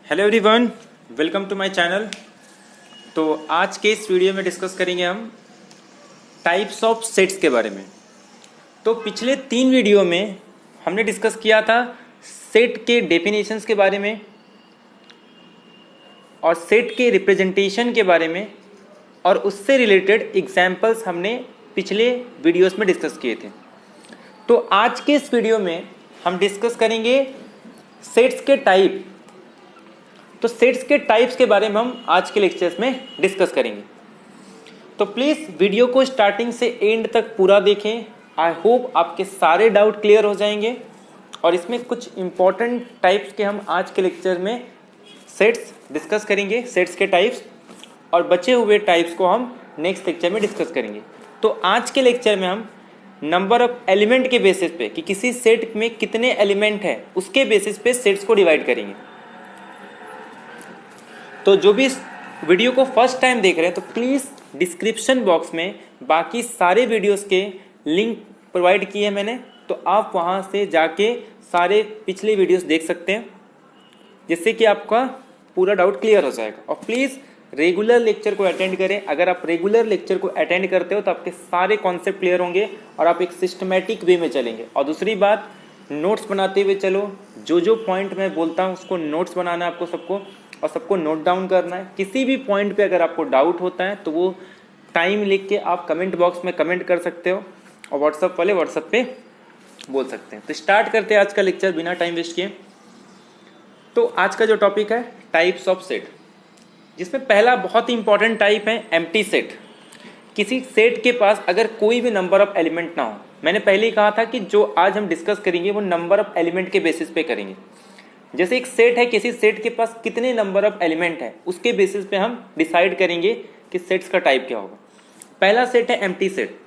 Hello everyone, welcome to my channel. तो आज के इस वीडियो में डिस्कस करेंगे हम टाइप्स ऑफ सेट्स के बारे में। तो पिछले 3 वीडियो में हमने डिस्कस किया था सेट के डेफिनेशंस के बारे में और सेट के रिप्रेजेंटेशन के बारे में, और उससे रिलेटेड एग्जाम्पल्स हमने पिछले वीडियोस में डिस्कस किए थे। तो आज के इस वीडियो में हम डिस्कस करेंगे सेट्स के टाइप। तो सेट्स के टाइप्स के बारे में हम आज के लेक्चर्स में डिस्कस करेंगे। तो प्लीज़ वीडियो को स्टार्टिंग से एंड तक पूरा देखें। आई होप आपके सारे डाउट क्लियर हो जाएंगे। और इसमें कुछ इंपॉर्टेंट टाइप्स के हम आज के लेक्चर में सेट्स डिस्कस करेंगे, सेट्स के टाइप्स, और बचे हुए टाइप्स को हम नेक्स्ट लेक्चर में डिस्कस करेंगे। तो आज के लेक्चर में हम नंबर ऑफ एलिमेंट के बेसिस पे कि किसी सेट में कितने एलिमेंट हैं उसके बेसिस पे सेट्स को डिवाइड करेंगे। तो जो भी इस वीडियो को फर्स्ट टाइम देख रहे हैं तो प्लीज़ डिस्क्रिप्शन बॉक्स में बाकी सारे वीडियोस के लिंक प्रोवाइड किए हैं मैंने, तो आप वहां से जाके सारे पिछले वीडियोस देख सकते हैं, जिससे कि आपका पूरा डाउट क्लियर हो जाएगा। और प्लीज़ रेगुलर लेक्चर को अटेंड करें। अगर आप रेगुलर लेक्चर को अटेंड करते हो तो आपके सारे कॉन्सेप्ट क्लियर होंगे और आप एक सिस्टमेटिक वे में चलेंगे। और दूसरी बात, नोट्स बनाते हुए चलो। जो पॉइंट मैं बोलता हूँ उसको नोट्स बनाना है आपको सबको, और सबको नोट डाउन करना है। किसी भी पॉइंट पे अगर आपको डाउट होता है तो वो टाइम लिख के आप कमेंट बॉक्स में कमेंट कर सकते हो, और व्हाट्सएप वाले व्हाट्सएप पे बोल सकते हैं। तो स्टार्ट करते हैं आज का लेक्चर बिना टाइम वेस्ट किए। तो आज का जो टॉपिक है टाइप्स ऑफ सेट, जिसमें पहला बहुत ही इंपॉर्टेंट टाइप है एम्प्टी सेट। किसी सेट के पास अगर कोई भी नंबर ऑफ एलिमेंट ना हो। मैंने पहले ही कहा था कि जो आज हम डिस्कस करेंगे वो नंबर ऑफ एलिमेंट के बेसिस पे करेंगे। जैसे एक सेट है, किसी सेट के पास कितने नंबर ऑफ एलिमेंट है उसके बेसिस पे हम डिसाइड करेंगे कि सेट्स का टाइप क्या होगा। पहला सेट है एम्प्टी सेट।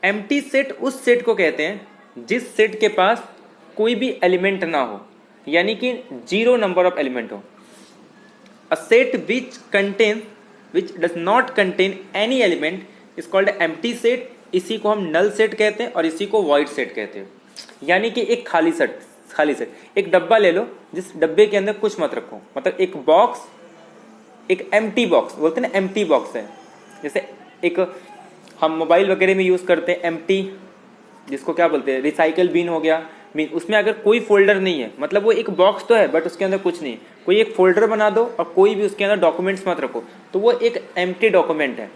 एम्प्टी सेट उस सेट को कहते हैं जिस सेट के पास कोई भी एलिमेंट ना हो, यानी कि 0 नंबर ऑफ एलिमेंट हो। अ set which does not contain any element is called empty set. इसी को हम नल सेट कहते हैं और इसी को वॉइड सेट कहते हैं। यानी कि एक खाली सेट। एक डब्बा ले लो, जिस डब्बे के अंदर कुछ मत रखो। मतलब एक बॉक्स, एक एम्प्टी बॉक्स बोलते हैं ना, एम्प्टी बॉक्स है। जैसे एक हम मोबाइल वगैरह में यूज करते हैं एम्प्टी, जिसको क्या बोलते हैं, रिसाइकल बिन हो गया। उसमें अगर कोई फोल्डर नहीं है, मतलब वो एक बॉक्स तो है बट उसके अंदर कुछ नहीं है। कोई एक फोल्डर बना दो और कोई भी उसके अंदर डॉक्यूमेंट्स मत रखो, तो वो एक एम्प्टी डॉक्यूमेंट है,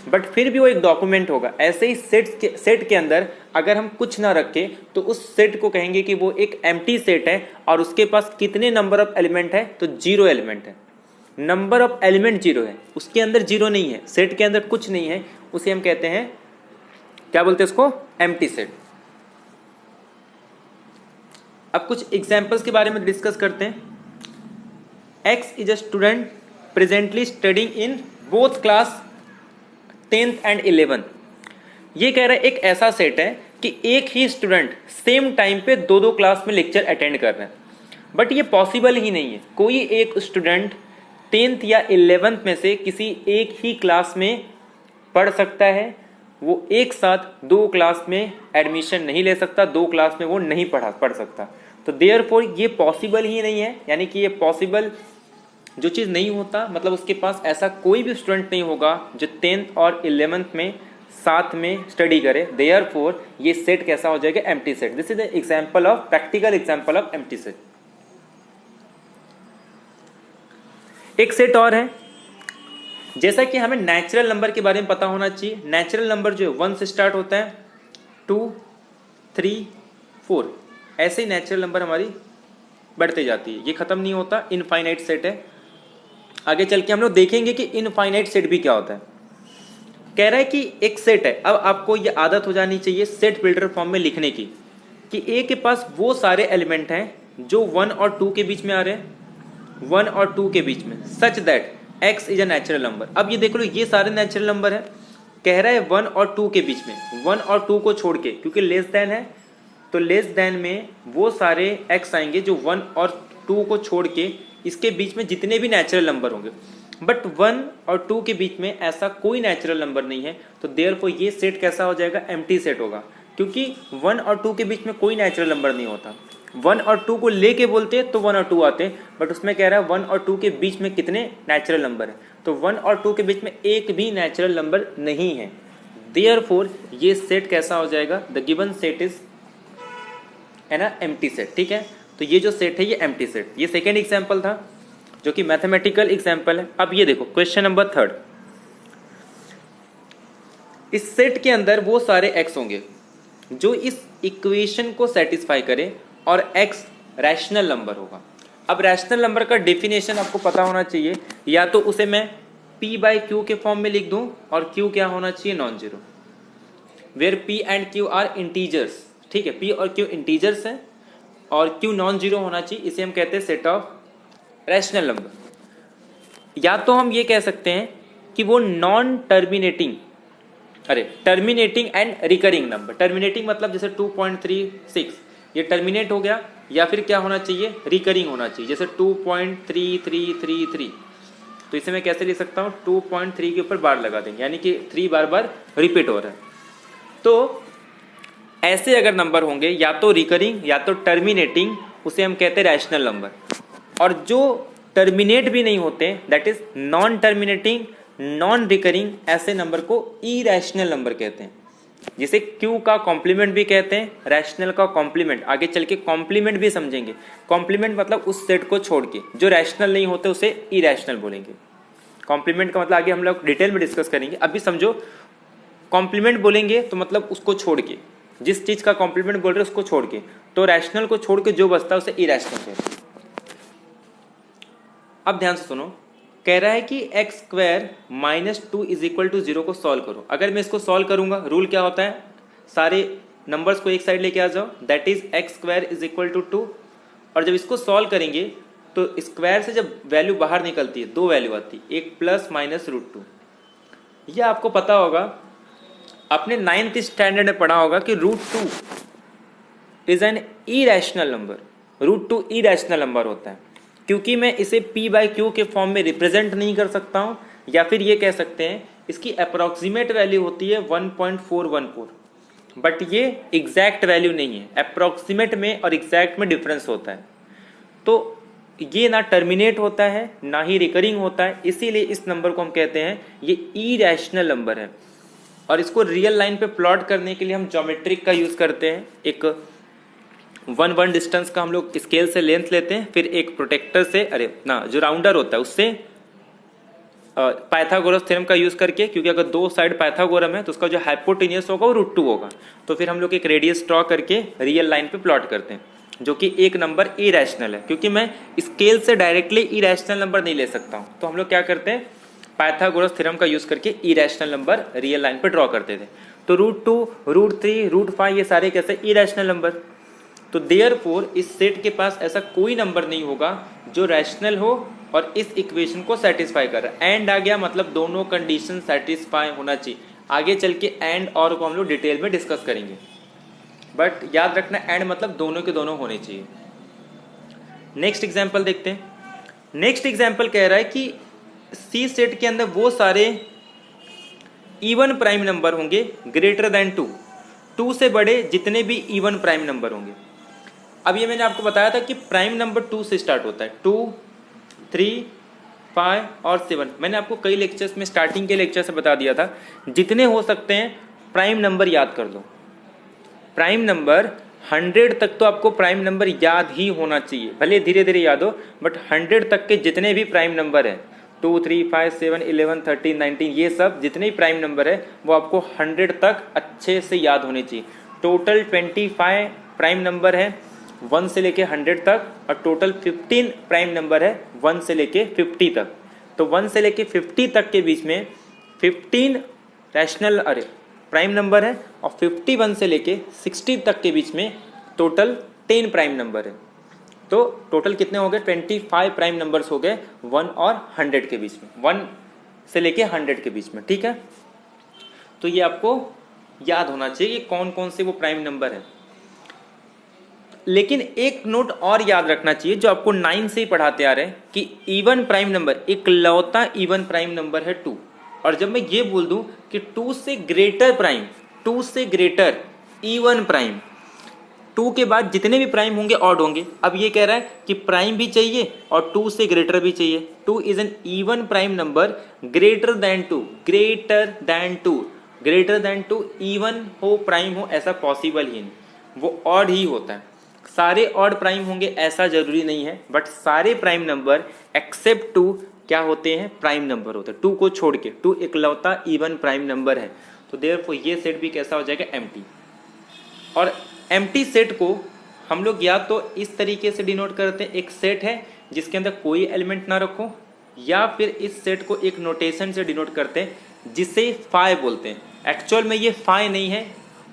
बट फिर भी वो एक डॉक्यूमेंट होगा। ऐसे ही सेट के अंदर अगर हम कुछ ना रखें तो उस सेट को कहेंगे कि वो एक एम्प्टी सेट है। और उसके पास कितने नंबर ऑफ एलिमेंट है, तो 0 एलिमेंट है। नंबर ऑफ एलिमेंट 0 है, उसके अंदर 0 नहीं है, सेट के अंदर कुछ नहीं है, उसे हम कहते हैं, क्या बोलते हैं उसको, एम्प्टी सेट। अब कुछ एग्जाम्पल्स के बारे में डिस्कस करते हैं। X is a student presently studying in both class 10th and 11th। ये कह रहा है एक ऐसा सेट है कि एक ही स्टूडेंट सेम टाइम पे 2 क्लास में लेक्चर अटेंड कर रहे हैं, बट ये पॉसिबल ही नहीं है। कोई एक स्टूडेंट 10th या 11th में से किसी एक ही क्लास में पढ़ सकता है, वो एक साथ 2 क्लास में एडमिशन नहीं ले सकता, 2 क्लास में वो नहीं पढ़ सकता। तो देयरफॉर ये पॉसिबल ही नहीं है। यानी कि ये पॉसिबल जो चीज़ नहीं होता, मतलब उसके पास ऐसा कोई भी स्टूडेंट नहीं होगा जो 10th और 11th में साथ में स्टडी करे। देयरफॉर ये सेट कैसा हो जाएगा, empty set. This is the example of, practical example of empty set. एक सेट और है, जैसा कि हमें नेचुरल नंबर के बारे में पता होना चाहिए। नेचुरल नंबर जो है 1 से स्टार्ट होता है, 2, 3, 4, ऐसे ही नेचुरल नंबर हमारी बढ़ते जाती है, ये खत्म नहीं होता। इनफाइनाइट सेट है। आगे चल के हम लोग देखेंगे कि इनफाइनाइट सेट भी क्या होता है। कह रहा है कि एक सेट है, अब आपको ये आदत हो जानी चाहिए सेट बिल्डर फॉर्म में लिखने की, कि ए के पास वो सारे एलिमेंट हैं जो 1 और 2 के बीच में आ रहे हैं, 1 और 2 के बीच में, such that x is a natural number. अब ये देख लो, ये सारे नेचुरल नंबर है। कह रहा है 1 और 2 के बीच में, 1 और 2 को छोड़ के, क्योंकि लेस देन है तो लेस देन में वो सारे x आएंगे जो 1 और 2 को छोड़ के इसके बीच में जितने भी नेचुरल नंबर होंगे। बट 1 और 2 के बीच में ऐसा कोई नेचुरल नंबर नहीं है, तो देयरफॉर ये सेट कैसा हो जाएगा, एम्प्टी सेट होगा, क्योंकि 1 और 2 के बीच में कोई नेचुरल नंबर नहीं होता। 1 और 2 को लेके बोलते तो 1 और 2 आते, बट उसमें कह रहा है 1 और 2 के बीच में कितने नेचुरल नंबर है, तो 1 और 2 के बीच में एक भी नेचुरल नंबर नहीं है। देयरफॉर ये सेट कैसा हो जाएगा, द गिवन सेट इज है ना एम्प्टी सेट। ठीक है, तो ये जो सेट है ये एम्प्टी सेट। ये सेकेंड एग्जाम्पल था जो कि मैथमेटिकल एग्जाम्पल है। अब ये देखो क्वेश्चन नंबर 3, इस सेट के अंदर वो सारे एक्स होंगे जो इस इक्वेशन को सेटिस्फाई करे और एक्स रैशनल नंबर होगा। अब रैशनल नंबर का डेफिनेशन आपको पता होना चाहिए, या तो उसे मैं p बाई क्यू के फॉर्म में लिख दूं और q क्या होना चाहिए, non zero, where p and q are integers. ठीक है, p और q इंटीजर्स है और q नॉन जीरो होना चाहिए, इसे हम कहते हैं सेट ऑफ रैशनल नंबर। या तो हम ये कह सकते हैं कि वो non terminating, terminating and recurring number. Terminating मतलब जैसे 2.36 ये टर्मिनेट हो गया, या फिर क्या होना चाहिए, रिकरिंग होना चाहिए, जैसे 2.3333। तो इसे मैं कैसे लिख सकता हूँ, 2.3 के ऊपर बार लगा देंगे, यानी कि 3 बार बार रिपीट हो रहा है। तो ऐसे अगर नंबर होंगे या तो रिकरिंग या तो टर्मिनेटिंग, उसे हम कहते हैं रैशनल नंबर। और जो टर्मिनेट भी नहीं होते, that is non terminating non recurring, ऐसे नंबर को इरैशनल नंबर कहते हैं, जिसे Q का कॉम्प्लीमेंट भी कहते हैं, रैशनल का कॉम्प्लीमेंट। आगे चल के कॉम्प्लीमेंट भी समझेंगे। कॉम्प्लीमेंट मतलब उस सेट को छोड़ के जो रैशनल नहीं होते उसे इरैशनल बोलेंगे। कॉम्प्लीमेंट का मतलब आगे हम लोग डिटेल में डिस्कस करेंगे। अभी समझो, कॉम्प्लीमेंट बोलेंगे तो मतलब उसको छोड़ के, जिस चीज का कॉम्प्लीमेंट बोल रहे हैं उसको छोड़ के, तो रैशनल को छोड़ के जो बचता है उसे इरैशनल कहते हैं। अब ध्यान से सुनो, कह रहा है कि x square minus 2 is equal to 0 को सॉल्व करो। अगर मैं इसको सॉल्व करूंगा, रूल क्या होता है, सारे नंबर्स को एक साइड लेके आ जाओ, that is x square is equal to 2। और जब इसको सॉल्व करेंगे तो स्क्वायर से जब वैल्यू बाहर निकलती है, दो वैल्यू आती है, एक प्लस माइनस √2। यह आपको पता होगा, आपने 9th स्टैंडर्ड में पढ़ा होगा कि √2 is an irrational number. √2 irrational number होता है क्योंकि मैं इसे p बाई क्यू के फॉर्म में रिप्रेजेंट नहीं कर सकता हूं, या फिर ये कह सकते हैं इसकी अप्रोक्सीमेट वैल्यू होती है 1.414, बट ये एग्जैक्ट वैल्यू नहीं है। अप्रोक्सीमेट में और एग्जैक्ट में डिफरेंस होता है। तो ये ना टर्मिनेट होता है ना ही रिकरिंग होता है, इसीलिए इस नंबर को हम कहते हैं ये इरैशनल नंबर है। और इसको रियल लाइन पे प्लॉट करने के लिए हम ज्योमेट्रिक का यूज करते हैं। एक 1 डिस्टेंस का हम लोग स्केल से लेंथ लेते हैं, फिर एक प्रोटेक्टर से जो राउंडर होता है उससे पाइथागोरस थ्योरम का यूज करके, क्योंकि अगर दो साइड पाइथागोरम है तो उसका जो हाइपोटेनियस होगा वो √2 होगा। तो फिर हम लोग एक रेडियस ड्रॉ करके रियल लाइन पे प्लॉट करते हैं, जो कि एक नंबर इरैशनल है। क्योंकि मैं स्केल से डायरेक्टली इरैशनल नंबर नहीं ले सकता हूँ, तो हम लोग क्या करते हैं, पाइथागोरस थ्योरम का यूज करके इरैशनल नंबर रियल लाइन पे ड्रॉ करते थे। तो √2, √3, √5 ये सारे कैसे इरैशनल नंबर। तो देयरफॉर इस सेट के पास ऐसा कोई नंबर नहीं होगा जो रैशनल हो और इस इक्वेशन को सेटिस्फाई कर रहा है। एंड आ गया मतलब दोनों कंडीशन सेटिस्फाई होना चाहिए। आगे चल के एंड और को हम लोग डिटेल में डिस्कस करेंगे, बट याद रखना एंड मतलब दोनों के दोनों होने चाहिए। नेक्स्ट एग्जांपल देखते हैं। नेक्स्ट एग्जांपल कह रहा है कि सी सेट के अंदर वो सारे इवन प्राइम नंबर होंगे ग्रेटर देन 2 से बड़े जितने भी इवन प्राइम नंबर होंगे। अब ये मैंने आपको बताया था कि प्राइम नंबर 2 से स्टार्ट होता है, 2, 3, 5 और 7। मैंने आपको कई लेक्चर्स में स्टार्टिंग के लेक्चर से बता दिया था, जितने हो सकते हैं प्राइम नंबर याद कर लो। प्राइम नंबर 100 तक तो आपको प्राइम नंबर याद ही होना चाहिए, भले धीरे धीरे याद हो, बट 100 तक के जितने भी प्राइम नंबर है 2, 3, 5, 7, 11, 13, 19 ये सब जितने भी प्राइम नंबर है वो आपको 100 तक अच्छे से याद होने चाहिए। टोटल 25 प्राइम नंबर है 1 से लेके 100 तक, और टोटल 15 प्राइम नंबर है 1 से लेके 50 तक। तो 1 से लेके 50 तक के बीच में 15 रैशनल प्राइम नंबर है, और 51 से लेके 60 तक के बीच में टोटल 10 प्राइम नंबर है। तो टोटल कितने हो गए, 25 प्राइम नंबर्स हो गए 1 और 100 के बीच में, 1 से लेके 100 के बीच में। ठीक है, तो ये आपको याद होना चाहिए कि कौन कौन से वो प्राइम नंबर है। लेकिन एक नोट और याद रखना चाहिए जो आपको 9 से ही पढ़ाते आ रहे हैं कि इवन प्राइम नंबर, एक लौता इवन प्राइम नंबर है 2। और जब मैं ये बोल दूं कि 2 से ग्रेटर प्राइम, 2 से ग्रेटर इवन प्राइम, 2 के बाद जितने भी प्राइम होंगे ऑड होंगे। अब ये कह रहा है कि प्राइम भी चाहिए और 2 से ग्रेटर भी चाहिए। 2 is an even prime number greater than 2, greater than 2, greater than 2, even हो प्राइम हो ऐसा पॉसिबल ही नहीं, वो ऑड ही होता है। सारे ऑड प्राइम होंगे ऐसा जरूरी नहीं है, बट सारे प्राइम नंबर एक्सेप्ट 2 क्या होते हैं, प्राइम नंबर होते हैं। 2 को छोड़ के 2 इकलौता इवन प्राइम नंबर है, तो देयरफॉर ये सेट भी कैसा हो जाएगा, एम्प्टी। और एम्प्टी सेट को हम लोग या तो इस तरीके से डिनोट करते हैं, एक सेट है जिसके अंदर कोई एलिमेंट ना रखो, या फिर इस सेट को एक नोटेशन से डिनोट करते हैं जिसे फाई बोलते हैं। एक्चुअल में ये फाई नहीं है,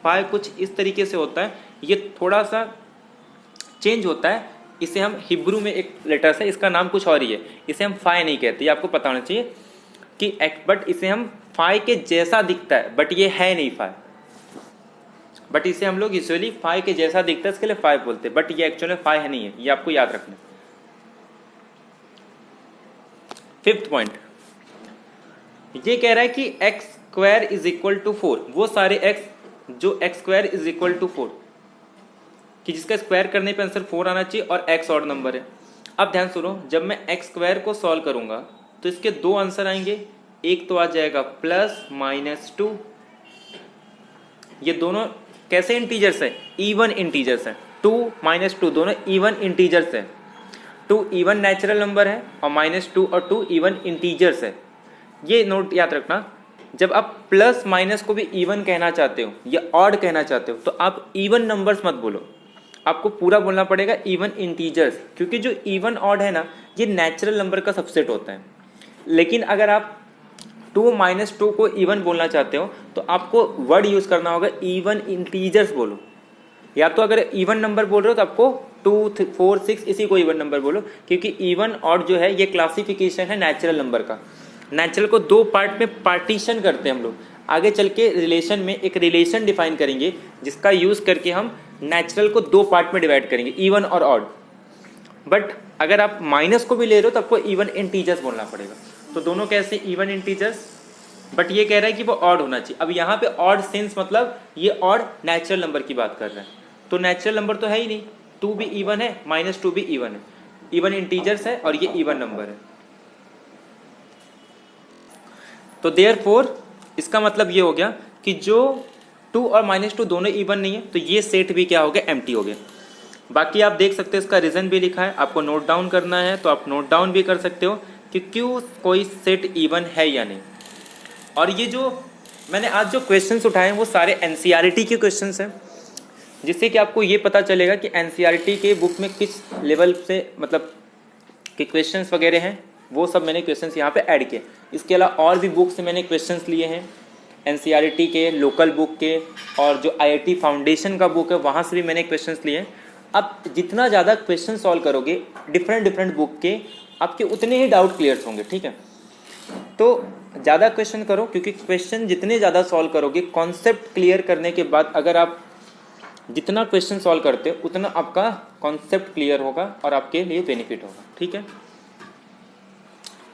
फाई कुछ इस तरीके से होता है, ये थोड़ा सा चेंज होता है। इसे हम हिब्रू में एक लेटर है, इसका नाम कुछ और ही है, इसे हम फाई नहीं कहते, ये आपको पता होना चाहिए कि बट इसे हम फाई के जैसा दिखता है, बट ये है नहीं फाई, बट इसे हम लोग यूजुअली फाई के जैसा दिखता है इसके लिए फाई बोलते हैं, बट ये एक्चुअली फाई है नहीं है, ये आपको याद रखना। फिफ्थ पॉइंट ये कह रहा है कि x square is equal to 4, वो सारे एक्स जो x square is equal to 4, कि जिसका स्क्वायर करने पे आंसर 4 आना चाहिए और एक्स ऑड नंबर है। अब ध्यान सुनो, जब मैं एक्स स्क्वायर को सॉल्व करूंगा तो इसके दो आंसर आएंगे, एक तो आ जाएगा प्लस माइनस 2, ये दोनों कैसे इंटीजर्स है, इवन इंटीजर्स है, 2 माइनस 2 दोनों इवन इंटीजर्स है। 2 इवन नेचुरल नंबर है और -2 और 2 इवन इंटीजर्स है। ये नोट याद रखना, जब आप प्लस माइनस को भी इवन कहना चाहते हो या ऑड कहना चाहते हो तो आप इवन नंबर्स मत बोलो, आपको पूरा बोलना पड़ेगा इवन इंटीजर्स, क्योंकि जो इवन ऑड है ना ये नेचुरल नंबर का सबसेट होता है। लेकिन अगर आप 2 माइनस 2 को इवन बोलना चाहते हो तो आपको वर्ड यूज करना होगा इवन इंटीजर्स बोलो, या तो अगर इवन नंबर बोल रहे हो तो आपको 2, 4, 6 इसी को इवन नंबर बोलो, क्योंकि इवन ऑड जो है ये क्लासिफिकेशन है नेचुरल नंबर का। नेचुरल को दो पार्ट में पार्टीशन करते हैं हम लोग, आगे चल के रिलेशन में एक रिलेशन डिफाइन करेंगे जिसका यूज करके हम नेचुरल को दो पार्ट में डिवाइड करेंगे, इवन और ऑड। बट अगर आप माइनस को भी ले रहे हो तो आपको इवन इंटीजर्स बोलना पड़ेगा। तो दोनों कैसे इवन इंटीजर्स, बट ये कह रहा है कि वो ऑड होना चाहिए। अब यहाँ पे ऑड सेंस मतलब ये ऑड नेचुरल नंबर की बात कर रहा है, तो नेचुरल नंबर तो है ही नहीं, 2 भी इवन है -2 भी इवन है, इवन इंटीजर्स है और ये इवन नंबर है। तो देयरफॉर इसका मतलब ये हो गया कि जो 2 और -2 दोनों इवन नहीं है तो ये सेट भी क्या हो गया, एम्प्टी हो गया। बाकी आप देख सकते हो इसका रीजन भी लिखा है, आपको नोट डाउन करना है तो आप नोट डाउन भी कर सकते हो कि क्यों कोई सेट इवन है या नहीं। और ये जो मैंने आज जो क्वेश्चंस उठाए हैं वो सारे एनसीईआरटी के क्वेश्चंस हैं, जिससे कि आपको ये पता चलेगा कि एनसीईआरटी के बुक में किस लेवल से मतलब कि क्वेश्चंस वगैरह हैं, वो सब मैंने क्वेश्चंस यहाँ पे ऐड किए। इसके अलावा और भी बुक से मैंने क्वेश्चंस लिए हैं, एनसीईआरटी के, लोकल बुक के, और जो आईआईटी फाउंडेशन का बुक है वहाँ से भी मैंने क्वेश्चंस लिए हैं। अब जितना ज़्यादा क्वेश्चन सॉल्व करोगे डिफरेंट बुक के, आपके उतने ही डाउट क्लियर होंगे, ठीक है। तो ज़्यादा क्वेश्चन करो, क्योंकि क्वेश्चन जितने ज़्यादा सॉल्व करोगे, कॉन्सेप्ट क्लियर करने के बाद अगर आप जितना क्वेश्चन सॉल्व करते हो उतना आपका कॉन्सेप्ट क्लियर होगा और आपके लिए बेनिफिट होगा, ठीक है।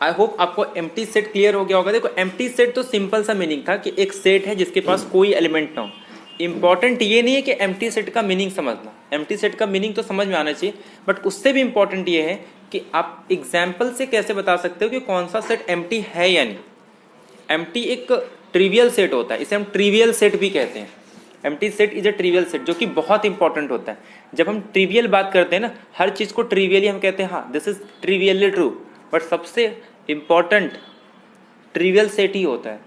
आई होप आपको एम्प्टी सेट क्लियर हो गया होगा। देखो एम्प्टी सेट तो सिंपल सा मीनिंग था कि एक सेट है जिसके पास कोई एलिमेंट ना हो। इंपॉर्टेंट ये नहीं है कि एम्प्टी सेट का मीनिंग समझना, एम्प्टी सेट का मीनिंग तो समझ में आना चाहिए, बट उससे भी इंपॉर्टेंट ये है कि आप एग्जाम्पल से कैसे बता सकते हो कि कौन सा सेट एम्प्टी है या नहीं। एम्प्टी एक ट्रिवियल सेट होता है, इसे हम ट्रिवियल सेट भी कहते हैं। Empty set is a trivial set, जो कि बहुत इंपॉर्टेंट होता है। जब हम ट्रिवियल बात करते हैं ना, हर चीज़ को ट्रिवियली हम कहते हैं हाँ दिस इज ट्रिवियली ट्रू, बट सबसे इंपॉर्टेंट ट्रिवियल सेट ही होता है।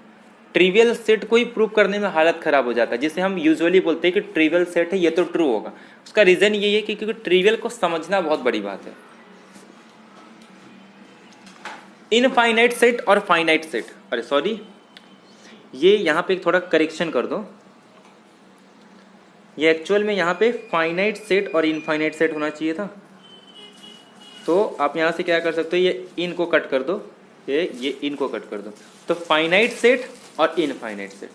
ट्रिवियल सेट को ही प्रूव करने में हालत खराब हो जाता है, जिसे हम यूजुअली बोलते हैं कि ट्रिवियल सेट है ये तो ट्रू होगा। उसका रीजन ये है कि क्योंकि ट्रिवियल को समझना बहुत बड़ी बात है। इनफाइनाइट सेट और फाइनाइट सेट, अरे सॉरी ये यहाँ पे थोड़ा करेक्शन कर दो, ये एक्चुअल में यहाँ पे फाइनाइट सेट और इनफाइनाइट सेट होना चाहिए था। तो आप यहाँ से क्या कर सकते हो, ये इन को कट कर दो, ये इन को कट कर दो, तो फाइनाइट सेट और इनफाइनाइट सेट।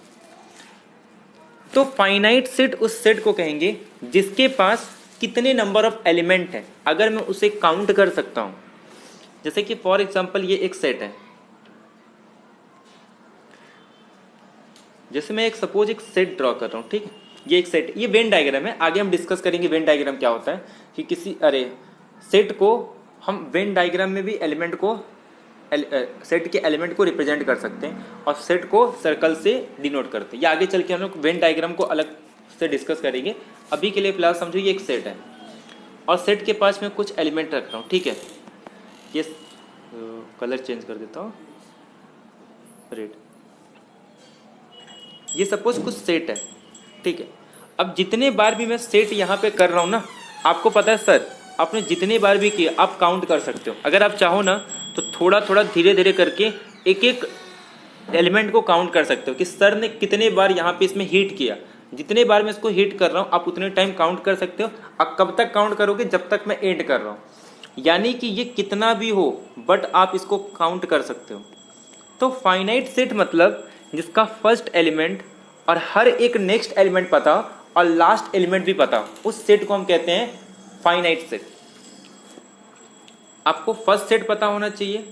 तो फाइनाइट सेट उस सेट को कहेंगे जिसके पास कितने नंबर ऑफ एलिमेंट है, अगर मैं उसे काउंट कर सकता हूं। जैसे कि फॉर एग्जांपल ये एक सेट है, जैसे मैं एक सपोज एक सेट ड्रॉ कर रहा हूं, ठीक है। ये एक सेट, ये वेन डायग्राम है, आगे हम डिस्कस करेंगे वेन डायग्राम क्या होता है कि किसी सेट को हम वेन डायग्राम में भी एलिमेंट को सेट के एलिमेंट को रिप्रेजेंट कर सकते हैं और सेट को सर्कल से डिनोट करते हैं। या आगे चल के हम लोग वेन डायग्राम को अलग से डिस्कस करेंगे। अभी के लिए फिलहाल समझो ये एक सेट है और सेट के पास मैं कुछ एलिमेंट रख रहा हूँ, ठीक है। ये कलर चेंज कर देता हूँ, रेड। ये सपोज कुछ सेट है, ठीक है। अब जितने बार भी मैं सेट यहाँ पे कर रहा हूँ ना, आपको पता है सर आपने जितने बार भी किया आप काउंट कर सकते हो। अगर आप चाहो ना तो थोड़ा थोड़ा धीरे धीरे करके एक एक एलिमेंट को काउंट कर सकते हो कि सर ने कितने बार यहाँ पे इसमें हीट किया। जितने बार मैं इसको हीट कर रहा हूँ आप उतने टाइम काउंट कर सकते हो। आप कब तक काउंट करोगे? जब तक मैं एंड कर रहा हूँ, यानी कि ये कितना भी हो बट आप इसको काउंट कर सकते हो। तो फाइनाइट सेट मतलब जिसका फर्स्ट एलिमेंट और हर एक नेक्स्ट एलिमेंट पता और लास्ट एलिमेंट भी पता, उस सेट को हम कहते हैं फाइनाइट सेट। आपको फर्स्ट सेट पता होना चाहिए,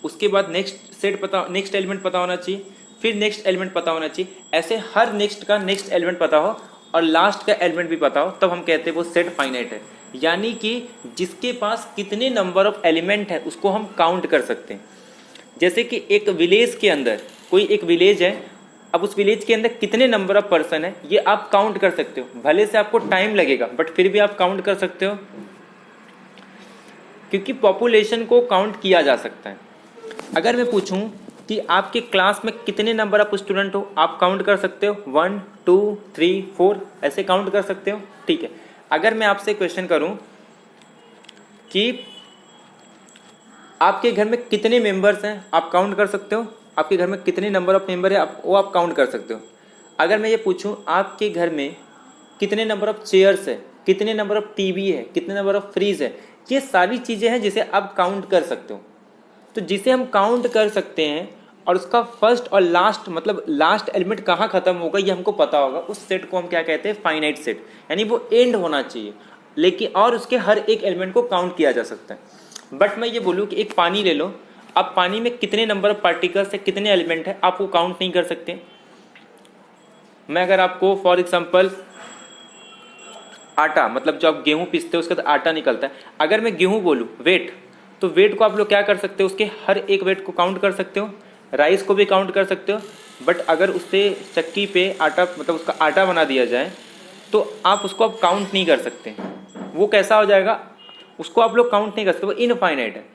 उसके बाद नेक्स्ट एलिमेंट पता होना चाहिए, फिर नेक्स्ट एलिमेंट पता होना चाहिए। ऐसे हर नेक्स्ट का नेक्स्ट एलिमेंट पता हो और लास्ट का एलिमेंट भी पता हो, तब हम कहते हैं वो सेट फाइनाइट है। यानी कि जिसके पास कितने नंबर ऑफ एलिमेंट है उसको हम काउंट कर सकते हैं। जैसे कि एक विलेज के अंदर कोई एक विलेज है, अब उस विलेज के अंदर कितने नंबर ऑफ पर्सन है ये आप काउंट कर सकते हो। भले से आपको टाइम लगेगा बट फिर भी आप काउंट कर सकते हो, क्योंकि पॉपुलेशन को काउंट किया जा सकता है। अगर मैं पूछूं कि आपके क्लास में कितने नंबर ऑफ स्टूडेंट हो, आप काउंट कर सकते हो 1 2 3 4 ऐसे काउंट कर सकते हो, ठीक है। अगर मैं आपसे क्वेश्चन करूं कि आपके घर में कितने मेंबर्स हैं, आप काउंट कर सकते हो। आपके घर में कितने नंबर ऑफ मेंबर है वो आप काउंट कर सकते हो। अगर मैं ये पूछूं आपके घर में कितने नंबर ऑफ चेयर्स है, कितने नंबर ऑफ टीवी है, कितने नंबर ऑफ फ्रिज है, ये सारी चीज़ें हैं जिसे आप काउंट कर सकते हो। तो जिसे हम काउंट कर सकते हैं और उसका फर्स्ट और लास्ट मतलब लास्ट एलिमेंट कहाँ खत्म होगा ये हमको पता होगा, उस सेट को हम क्या कहते हैं? Finite set. यानी वो एंड होना चाहिए, लेकिन और उसके हर एक एलिमेंट को काउंट किया जा सकता है। बट मैं ये बोलूँ कि एक पानी ले लो, अब पानी में कितने नंबर ऑफ पार्टिकल्स है, कितने एलिमेंट है, आप वो काउंट नहीं कर सकते। मैं अगर आपको फॉर एग्जाम्पल आटा मतलब जो आप गेहूँ पीसते हो उसका तो आटा निकलता है, अगर मैं गेहूँ बोलूँ वेट, तो वेट को आप लोग क्या कर सकते हो? उसके हर एक वेट को काउंट कर सकते हो, राइस को भी काउंट कर सकते हो। बट अगर उससे चक्की पे आटा मतलब उसका आटा बना दिया जाए तो आप उसको अब काउंट नहीं कर सकते। वो कैसा हो जाएगा? उसको आप लोग काउंट नहीं कर सकते, वो इनफाइनाइट है।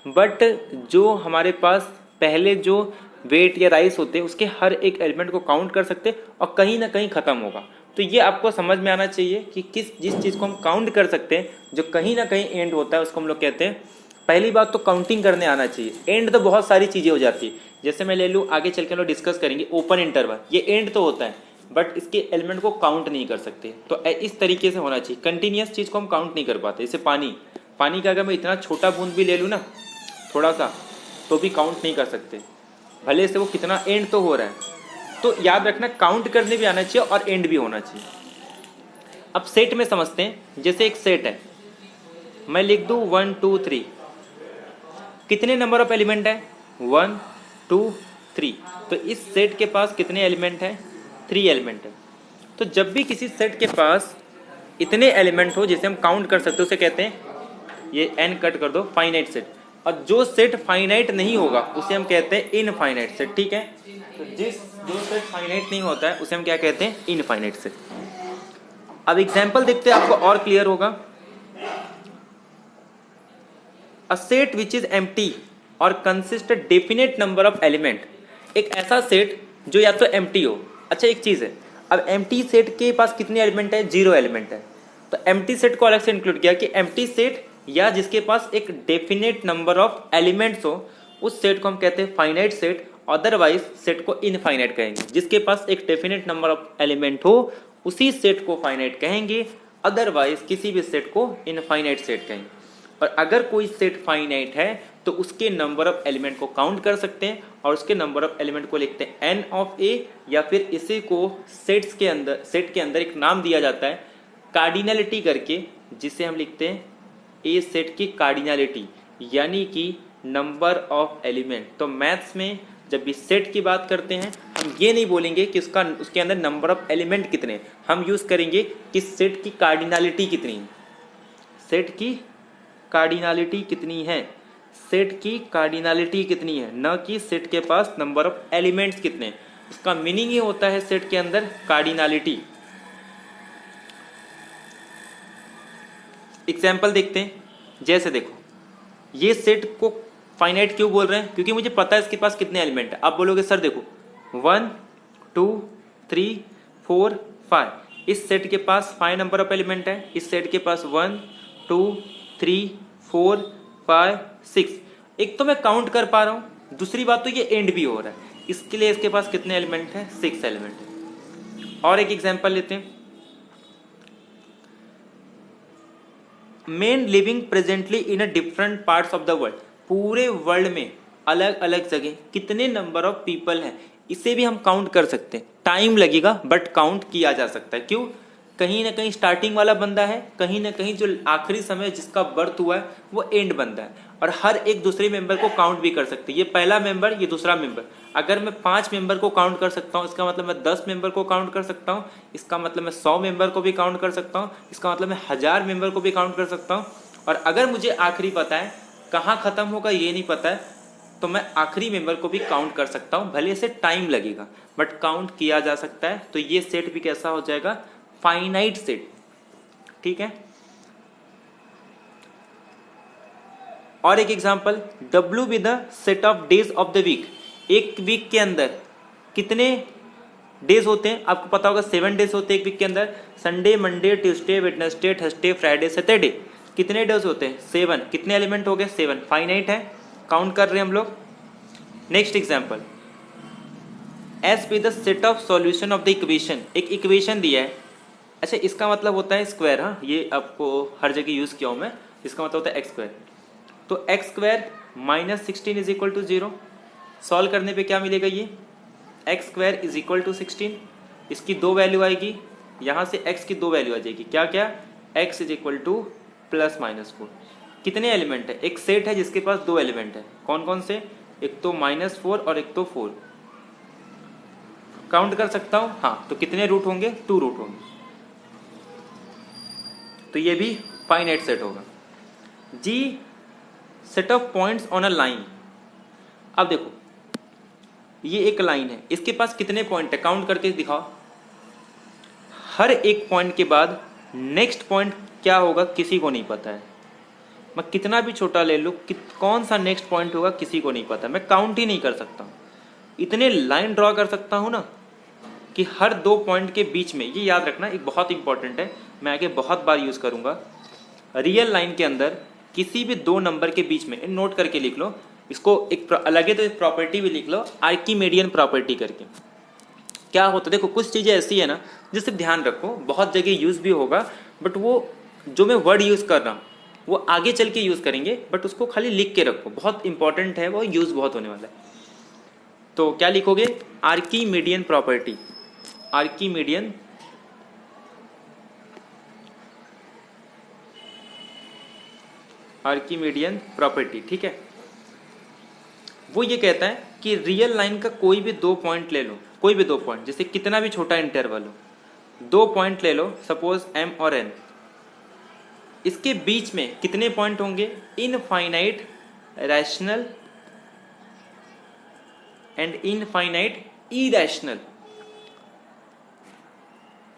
बट जो हमारे पास पहले जो वेट या राइस होते हैं उसके हर एक एलिमेंट को काउंट कर सकते और कहीं ना कहीं ख़त्म होगा। तो ये आपको समझ में आना चाहिए कि जिस चीज़ को हम काउंट कर सकते हैं जो कहीं ना कहीं एंड होता है उसको हम लोग कहते हैं। पहली बात तो काउंटिंग करने आना चाहिए। एंड तो बहुत सारी चीज़ें हो जाती है, जैसे मैं ले लूँ आगे चल के हम लोग डिस्कस करेंगे ओपन इंटरवल, ये एंड तो होता है बट इसके एलिमेंट को काउंट नहीं कर सकते। तो इस तरीके से होना चाहिए। कंटिन्यूस चीज़ को हम काउंट नहीं कर पाते। जैसे पानी का अगर मैं इतना छोटा बूंद भी ले लूँ ना थोड़ा सा, तो भी काउंट नहीं कर सकते, भले से वो कितना एंड तो हो रहा है। तो याद रखना काउंट करने भी आना चाहिए और एंड भी होना चाहिए। अब सेट में समझते हैं। जैसे एक सेट है, मैं लिख दूँ 1 2 3, कितने नंबर ऑफ एलिमेंट है? 1 2 3। तो इस सेट के पास कितने एलिमेंट हैं? 3 एलिमेंट है। तो जब भी किसी सेट के पास इतने एलिमेंट हो जिसे हम काउंट कर सकते हो उसे कहते हैं, ये n कट कर दो, फाइनाइट सेट। और जो सेट फाइनाइट नहीं होगा उसे हम कहते हैं इनफाइनाइट सेट, ठीक है। तो जो सेट फाइनाइट नहीं होता है उसे हम क्या कहते हैं? Infinite set. अब एग्जांपल देखते हैं, आपको और क्लियर होगा। A set which is empty और consist a definite number of element, एक ऐसा सेट जो या तो एम्प्टी हो। अच्छा एक चीज़ है, अब एम्प्टी सेट के पास कितने एलिमेंट है? 0 एलिमेंट है। तो एम्प्टी सेट को अलग से इंक्लूड किया कि एम्प्टी सेट या जिसके पास एक डेफिनेट नंबर ऑफ एलिमेंट्स हो उस सेट को हम कहते हैं फाइनाइट सेट। अदरवाइज सेट को इनफाइनाइट कहेंगे। जिसके पास एक डेफिनेट नंबर ऑफ एलिमेंट हो उसी सेट को फाइनाइट कहेंगे, अदरवाइज किसी भी सेट को इनफाइनाइट सेट कहेंगे। और अगर कोई सेट फाइनाइट है तो उसके नंबर ऑफ एलिमेंट को काउंट कर सकते हैं और उसके नंबर ऑफ एलिमेंट को लिखते हैं n ऑफ a, या फिर इसी को सेट के अंदर एक नाम दिया जाता है कार्डिनलिटी करके, जिसे हम लिखते हैं ए सेट की कार्डिनलिटी, यानी कि नंबर ऑफ एलिमेंट। तो मैथ्स में जब भी सेट की बात करते हैं हम ये नहीं बोलेंगे कि उसके अंदर नंबर ऑफ एलिमेंट कितने हैं, हम यूज़ करेंगे कि सेट की कार्डिनलिटी कितनी है, सेट की कार्डिनलिटी कितनी है, सेट की कार्डिनलिटी कितनी है, न कि सेट के पास नंबर ऑफ एलिमेंट्स कितने हैं। इसका मीनिंग ये होता है सेट के अंदर कार्डिनलिटी। एग्जाम्पल देखते हैं, जैसे देखो ये सेट को फाइनाइट क्यों बोल रहे हैं, क्योंकि मुझे पता है इसके पास कितने एलिमेंट है। आप बोलोगे सर देखो 1 2 3 4 5, इस सेट के पास 5 नंबर ऑफ एलिमेंट है, इस सेट के पास 1 2 3 4 5 6। एक तो मैं काउंट कर पा रहा हूं, दूसरी बात तो ये एंड भी हो रहा है, इसके लिए इसके पास कितने एलिमेंट है, 6 एलिमेंट है। और एक एग्जांपल लेते हैं, main living presently in a different parts of the world, पूरे वर्ल्ड में अलग अलग जगह कितने नंबर ऑफ पीपल हैं, इसे भी हम काउंट कर सकते हैं। टाइम लगेगा बट काउंट किया जा सकता है। क्यों, कहीं ना कहीं स्टार्टिंग वाला बंदा है, कहीं ना कहीं जो आखिरी समय जिसका बर्थ हुआ है वो एंड बंदा है, और हर एक दूसरे मेंबर को काउंट भी कर सकते हैं। ये पहला मेंबर, ये दूसरा मेंबर। अगर मैं 5 मेंबर को काउंट कर सकता हूँ, इसका मतलब मैं 10 मेंबर को काउंट कर सकता हूँ, इसका मतलब मैं 100 मेंबर को भी काउंट कर सकता हूँ, इसका मतलब मैं 1000 मेंबर को भी काउंट कर सकता हूँ। और अगर मुझे आखिरी पता है, कहाँ खत्म होगा ये नहीं पता है, तो मैं आखिरी मेंबर को भी काउंट कर सकता हूँ, भले से टाइम लगेगा बट काउंट किया जा सकता है। तो ये सेट भी कैसा हो जाएगा, फाइनाइट सेट। ठीक है। और एक example, W with the set of days of the week. एक वीक के अंदर कितने डेज होते हैं, आपको पता होगा 7 डेज होते हैं एक वीक के अंदर। Sunday, Monday, Tuesday, Wednesday, Thursday, Friday, Saturday. कितने डेज होते हैं, 7। कितने एलिमेंट हो गए, 7। फाइनाइट है, काउंट कर रहे हैं हम लोग। Next example, S be the set of solution of the equation. एक इक्वेशन दिया है, अच्छा इसका मतलब होता है स्क्वायर। हाँ, ये आपको हर जगह यूज़ किया हूँ मैं। इसका मतलब होता है एक्स स्क्वायर। तो x square minus 16 is equal to 0। Solve करने पे क्या मिलेगा, ये x square is equal to 16। इसकी 2 वैल्यू आएगी, यहाँ से एक्स की 2 वैल्यू आ जाएगी। क्या क्या, x is equal two plus minus 4। कितने एलिमेंट है, एक सेट है जिसके पास 2 एलिमेंट है। कौन कौन से, एक तो -4 और एक तो 4। काउंट कर सकता हूँ, हाँ। तो कितने रूट होंगे, 2 रूट होंगे। तो ये भी फाइनाइट सेट होगा। जी, set of points on a line. अब देखो ये एक लाइन है, इसके पास कितने पॉइंट है, काउंट करके दिखाओ। हर एक पॉइंट के बाद नेक्स्ट पॉइंट क्या होगा किसी को नहीं पता है। मैं कितना भी छोटा ले लूँ, कौन सा नेक्स्ट पॉइंट होगा किसी को नहीं पता, मैं काउंट ही नहीं कर सकता हूँ। इतने लाइन ड्रॉ कर सकता हूँ ना कि हर 2 पॉइंट के बीच में, ये याद रखना एक बहुत इंपॉर्टेंट है, मैं आगे बहुत बार यूज़ करूँगा। रियल लाइन के अंदर किसी भी 2 नंबर के बीच में, नोट करके लिख लो इसको, एक अलग है तो एक प्रॉपर्टी भी लिख लो, आर्किमेडियन प्रॉपर्टी करके। क्या होता है, देखो कुछ चीज़ें ऐसी है ना जिससे ध्यान रखो, बहुत जगह यूज़ भी होगा, बट वो जो मैं वर्ड यूज़ कर रहा हूँ वो आगे चल के यूज़ करेंगे, बट उसको खाली लिख के रखो, बहुत इंपॉर्टेंट है, वो यूज़ बहुत होने वाला है। तो क्या लिखोगे, आर्किमेडियन प्रॉपर्टी। आर्किमेडियन आर्किमेडियन प्रॉपर्टी, ठीक है। वो ये कहता है कि रियल लाइन का कोई भी 2 पॉइंट ले लो, कोई भी 2 पॉइंट, जैसे कितना भी छोटा इंटरवल हो, 2 पॉइंट ले लो, सपोज M और N। इसके बीच में कितने पॉइंट होंगे, infinite rational and infinite irrational.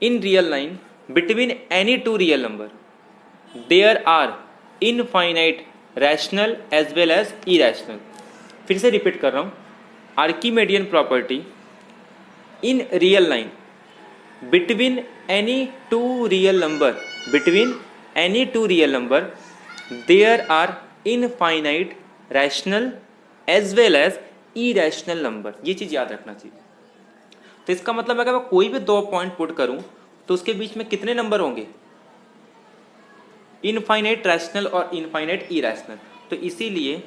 In real line between any 2 real number there are infinite rational as well as irrational. फिर से रिपीट कर रहा हूं, Archimedean property, in real line between any 2 real number, between any 2 real number there are infinite rational as well as irrational number. ये चीज याद रखना चाहिए। तो इसका मतलब अगर मैं कोई भी 2 पॉइंट पुट करूं तो उसके बीच में कितने नंबर होंगे, इनफाइनाइट रैशनल और इनफाइनाइट इरैशनल। तो इसीलिए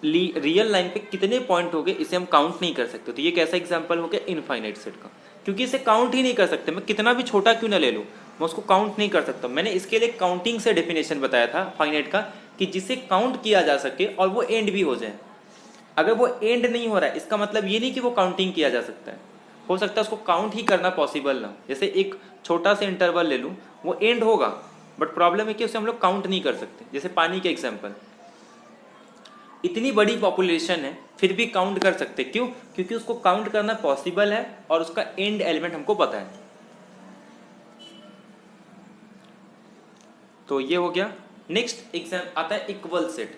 रियल लाइन पे कितने पॉइंट हो गए इसे हम काउंट नहीं कर सकते। तो ये कैसा एग्जांपल हो गया इनफाइनाइट सेट का, क्योंकि इसे काउंट ही नहीं कर सकते। मैं कितना भी छोटा क्यों ना ले लूँ, मैं उसको काउंट नहीं कर सकता। मैंने इसके लिए काउंटिंग से डेफिनेशन बताया था फाइनाइट का, कि जिसे काउंट किया जा सके और वो एंड भी हो जाए। अगर वो एंड नहीं हो रहा है इसका मतलब ये नहीं कि वो काउंटिंग किया जा सकता है, हो सकता है उसको काउंट ही करना पॉसिबल ना हो। जैसे एक छोटा सा इंटरवल ले लूँ, वो एंड होगा बट प्रॉब्लम है कि उसे हम लोग काउंट नहीं कर सकते। जैसे पानी के एग्जाम्पल, इतनी बड़ी पॉपुलेशन है फिर भी काउंट कर सकते, क्यों? क्योंकि उसको काउंट करना पॉसिबल है और उसका एंड एलिमेंट हमको पता है। तो ये हो गया। नेक्स्ट एग्जाम आता है इक्वल सेट।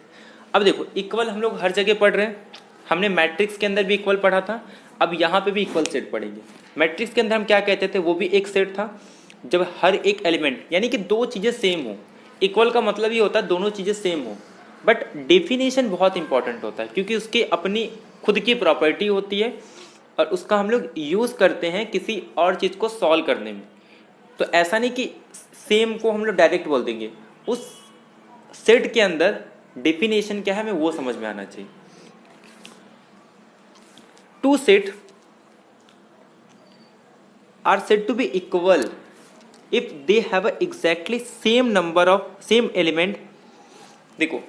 अब देखो इक्वल हम लोग हर जगह पढ़ रहे हैं, हमने मैट्रिक्स के अंदर भी इक्वल पढ़ा था, अब यहाँ पे भी इक्वल सेट पढ़ेंगे। मैट्रिक्स के अंदर हम क्या कहते थे, वो भी एक सेट था जब हर एक एलिमेंट यानी कि दो चीज़ें सेम हो। इक्वल का मतलब ये होता है दोनों चीज़ें सेम हो, बट डेफिनेशन बहुत इंपॉर्टेंट होता है क्योंकि उसकी अपनी खुद की प्रॉपर्टी होती है और उसका हम लोग यूज़ करते हैं किसी और चीज़ को सॉल्व करने में। तो ऐसा नहीं कि सेम को हम लोग डायरेक्ट बोल देंगे, उस सेट के अंदर डेफिनेशन क्या है हमें वो समझ में आना चाहिए। Two set are said to be equal if they have exactly same number of same element. देखो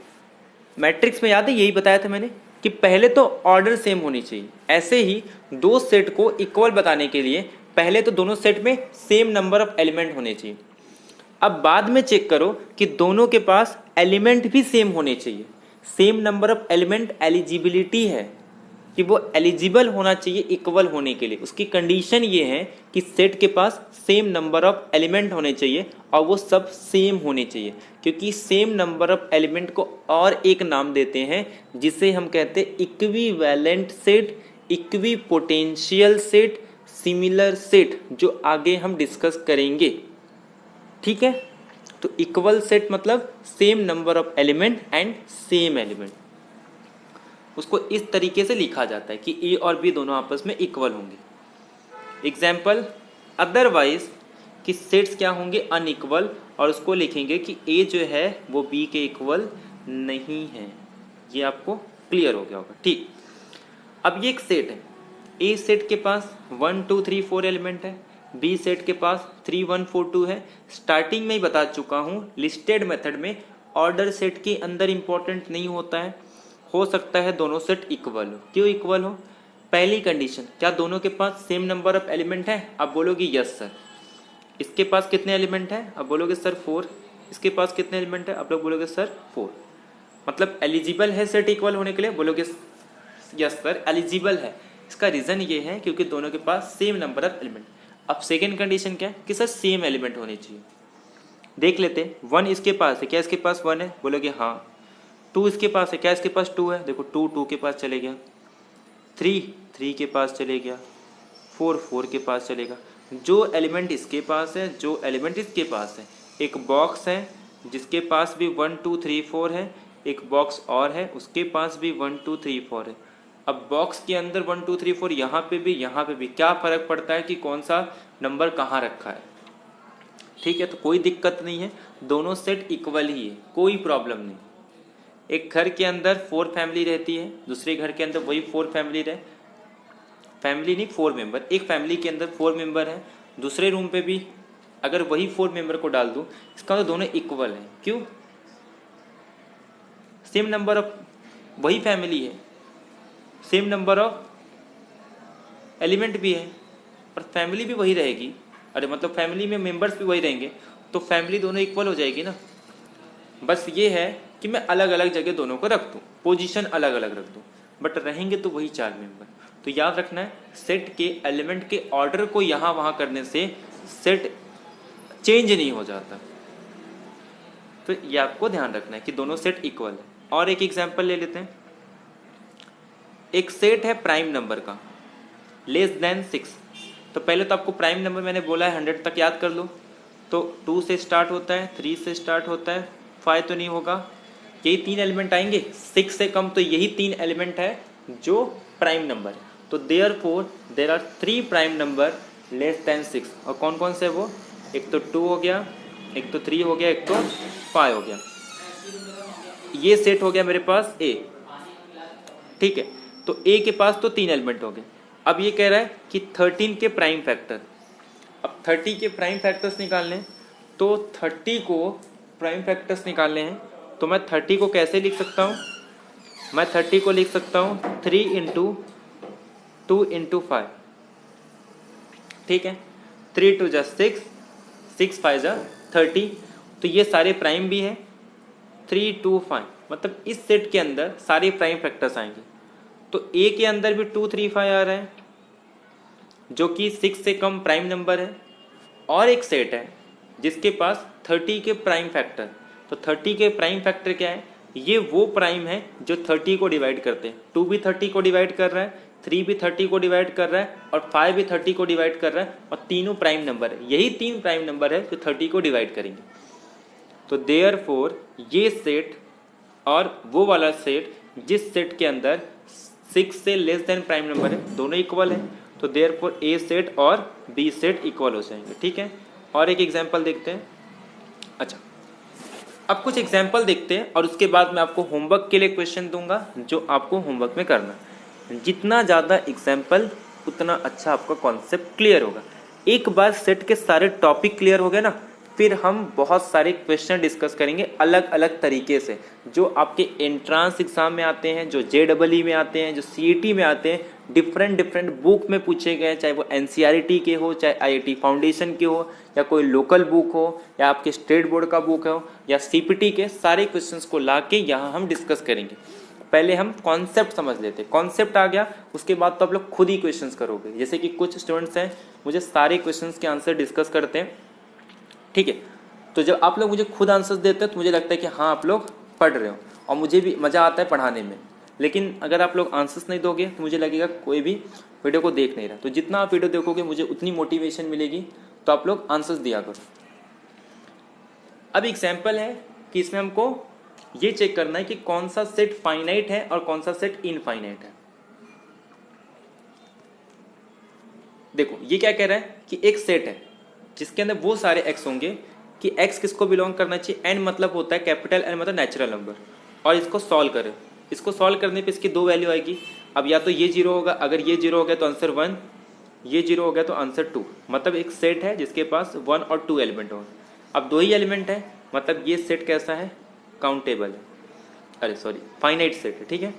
मैट्रिक्स में याद है यही बताया था मैंने कि पहले तो ऑर्डर सेम होनी चाहिए, ऐसे ही दो सेट को इक्वल बताने के लिए पहले तो दोनों सेट में सेम नंबर ऑफ एलिमेंट होने चाहिए। अब बाद में चेक करो कि दोनों के पास एलिमेंट भी सेम होने चाहिए। Same number of element eligibility है कि वो एलिजिबल होना चाहिए इक्वल होने के लिए। उसकी कंडीशन ये है कि सेट के पास सेम नंबर ऑफ एलिमेंट होने चाहिए और वो सब सेम होने चाहिए, क्योंकि सेम नंबर ऑफ एलिमेंट को और एक नाम देते हैं जिसे हम कहते हैं equivalent set, equi potential set, similar set, जो आगे हम डिस्कस करेंगे। ठीक है, तो इक्वल सेट मतलब same number of element and same element. उसको इस तरीके से लिखा जाता है कि ए और बी दोनों आपस में इक्वल होंगे। एग्जाम्पल, अदरवाइज कि सेट्स क्या होंगे अनइक्वल, और उसको लिखेंगे कि ए जो है वो बी के इक्वल नहीं है। ये आपको क्लियर हो गया होगा। ठीक, अब ये एक सेट है, ए सेट के पास 1 2 3 4 एलिमेंट है, बी सेट के पास 3 1 4 2 है। स्टार्टिंग में ही बता चुका हूँ लिस्टेड मेथड में ऑर्डर सेट के अंदर इंपॉर्टेंट नहीं होता है, हो सकता है दोनों सेट इक्वल हो। क्यों इक्वल हो? पहली कंडीशन, क्या दोनों के पास सेम नंबर ऑफ एलिमेंट है? आप बोलोगे यस सर। इसके पास कितने एलिमेंट है? आप बोलोगे सर 4। इसके पास कितने एलिमेंट है? आप लोग बोलोगे सर 4। मतलब एलिजिबल है सेट इक्वल होने के लिए? बोलोगे यस सर एलिजिबल है। इसका रीजन ये है क्योंकि दोनों के पास सेम नंबर ऑफ एलिमेंट। अब सेकेंड कंडीशन क्या है कि सर सेम एलिमेंट होने चाहिए। देख लेते हैं, 1 इसके पास है, क्या इसके पास 1 है? बोलोगे हाँ। 2 इसके पास है, क्या इसके पास 2 है? देखो 2 2 के पास चले गया, 3 3 के पास चले गया, 4 4 के पास चलेगा। जो एलिमेंट इसके पास है, जो एलिमेंट इसके पास है, एक बॉक्स है जिसके पास भी 1 2 3 4 है, एक बॉक्स और है उसके पास भी 1 2 3 4 है। अब बॉक्स के अंदर 1 2 3 4 यहाँ पे भी यहाँ पे भी, क्या फ़र्क पड़ता है कि कौन सा नंबर कहाँ रखा है? ठीक है, तो कोई दिक्कत नहीं है, दोनों सेट इक्वल ही है, कोई प्रॉब्लम नहीं। एक घर के अंदर 4 फैमिली रहती है, दूसरे घर के अंदर वही 4 फैमिली रहे, फैमिली नहीं 4 मेंबर, एक फैमिली के अंदर 4 मेंबर है, दूसरे रूम पे भी अगर वही 4 मेंबर को डाल दूं, इसका मतलब दोनों इक्वल हैं। क्यों? सेम नंबर ऑफ, वही फैमिली है, सेम नंबर ऑफ एलिमेंट भी है और फैमिली भी वही रहेगी। अरे मतलब फैमिली में मेंबर्स भी वही रहेंगे, तो फैमिली दोनों इक्वल हो जाएगी ना। बस ये है कि मैं अलग अलग जगह दोनों को रख दूँ, पोजीशन अलग अलग रख दूँ, बट रहेंगे तो वही 4 मेंबर। तो याद रखना है, सेट के एलिमेंट के ऑर्डर को यहाँ वहाँ करने से सेट चेंज नहीं हो जाता। तो ये आपको ध्यान रखना है कि दोनों सेट इक्वल है। और एक एग्जाम्पल ले लेते हैं। एक सेट है प्राइम नंबर का, लेस देन 6। तो पहले तो आपको प्राइम नंबर मैंने बोला है 100 तक याद कर लो। तो 2 से स्टार्ट होता है, 3 से स्टार्ट होता है, 5 तो नहीं होगा, यही 3 एलिमेंट आएंगे। 6 से कम तो यही 3 एलिमेंट है जो प्राइम नंबर है। तो therefore there are 3 prime number less than 6। और कौन कौन से वो? एक तो 2 हो गया, एक तो 3 हो गया, एक तो 5 हो गया। ये सेट हो गया मेरे पास ए। ठीक है, तो ए के पास तो 3 एलिमेंट हो गए। अब ये कह रहा है कि 13 के प्राइम फैक्टर। अब 30 के प्राइम फैक्टर्स निकालने हैं, तो 30 को प्राइम फैक्टर्स निकालने हैं, तो मैं 30 को कैसे लिख सकता हूँ? मैं 30 को लिख सकता हूँ 3 इंटू 2 इंटू 5, ठीक है। 3 2 जा 6, 6 5 जा 30। तो ये सारे प्राइम भी है 3 2 5, मतलब इस सेट के अंदर सारे प्राइम फैक्टर्स आएंगे। तो ए के अंदर भी 2 3 5 आ रहा है जो कि 6 से कम प्राइम नंबर है, और एक सेट है जिसके पास 30 के प्राइम फैक्टर। तो 30 के प्राइम फैक्टर क्या है, ये वो प्राइम है जो 30 को डिवाइड करते हैं। 2 भी 30 को डिवाइड कर रहा है, 3 भी 30 को डिवाइड कर रहा है, और 5 भी 30 को डिवाइड कर रहा है, और तीनों प्राइम नंबर है। यही 3 प्राइम नंबर है जो 30 को डिवाइड करेंगे। तो देयरफॉर ये सेट और वो वाला सेट जिस सेट के अंदर 6 से लेस देन प्राइम नंबर है, दोनों इक्वल है। तो देयरफॉर ए सेट और बी सेट इक्वल हो जाएंगे, ठीक है। और एक एग्जांपल देखते हैं। अच्छा, अब कुछ एग्जांपल देखते हैं और उसके बाद मैं आपको होमवर्क के लिए क्वेश्चन दूंगा जो आपको होमवर्क में करना है। जितना ज़्यादा एग्जांपल उतना अच्छा आपका कॉन्सेप्ट क्लियर होगा। एक बार सेट के सारे टॉपिक क्लियर हो गए ना, फिर हम बहुत सारे क्वेश्चन डिस्कस करेंगे अलग अलग तरीके से, जो आपके एंट्रांस एग्जाम में आते हैं, जो JEE में आते हैं, जो CET में आते हैं, डिफरेंट बुक में पूछे गए, चाहे वो NCERT के हो, चाहे IIT फाउंडेशन के हो, या कोई लोकल बुक हो, या आपके स्टेट बोर्ड का बुक हो, या CPT के, सारे क्वेश्चंस को ला के यहाँ हम डिस्कस करेंगे। पहले हम कॉन्सेप्ट समझ लेते हैं। कॉन्सेप्ट आ गया, उसके बाद तो आप लोग खुद ही क्वेश्चंस करोगे। जैसे कि कुछ स्टूडेंट्स हैं, मुझे सारे क्वेश्चंस के आंसर डिस्कस करते हैं, ठीक है। तो जब आप लोग मुझे खुद आंसर्स देते हैं तो मुझे लगता है कि हाँ आप लोग पढ़ रहे हो, और मुझे भी मज़ा आता है पढ़ाने में। लेकिन अगर आप लोग आंसर्स नहीं दोगे तो मुझे लगेगा कोई भी वीडियो को देख नहीं रहा। तो जितना आप वीडियो देखोगे मुझे उतनी मोटिवेशन मिलेगी। तो आप लोग आंसर्स दिया करो। अब एग्जाम्पल है कि इसमें हमको ये चेक करना है कि कौन सा सेट फाइनाइट है और कौन सा सेट इनफाइनाइट है। देखो ये क्या कह रहा है कि एक सेट है जिसके अंदर वो सारे एक्स होंगे कि एक्स किसको बिलोंग करना चाहिए, एन मतलब होता है कैपिटल एन मतलब नेचुरल नंबर, और इसको सॉल्व करें। इसको सॉल्व करने पे इसकी दो वैल्यू आएगी। अब या तो ये जीरो होगा, अगर ये जीरो हो गया तो आंसर 1, ये जीरो हो गया तो आंसर 2। मतलब एक सेट है जिसके पास 1 और 2 एलिमेंट हो। अब दो ही एलिमेंट है, मतलब ये सेट कैसा है, काउंटेबल है, अरे सॉरी फाइनाइट सेट है, ठीक है।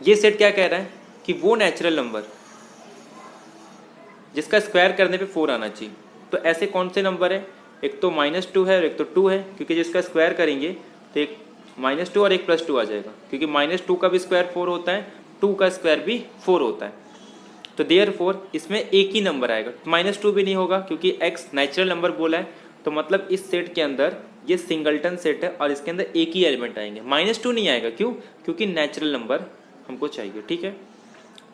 ये सेट क्या कह रहा है कि वो नेचुरल नंबर जिसका स्क्वायर करने पे 4 आना चाहिए। तो ऐसे कौन से नंबर है, एक तो -2 है और एक तो 2 है, क्योंकि जिसका स्क्वायर करेंगे तो एक -2 और एक +2 आ जाएगा, क्योंकि -2 का भी स्क्वायर 4 होता है, 2 का स्क्वायर भी 4 होता है। तो देयरफॉर इसमें एक ही नंबर आएगा, -2 भी नहीं होगा क्योंकि x नेचुरल नंबर बोला है। तो मतलब इस सेट के अंदर ये सिंगलटन सेट है और इसके अंदर एक ही एलिमेंट आएंगे, -2 नहीं आएगा। क्यों? क्योंकि नेचुरल नंबर हमको चाहिए, ठीक है।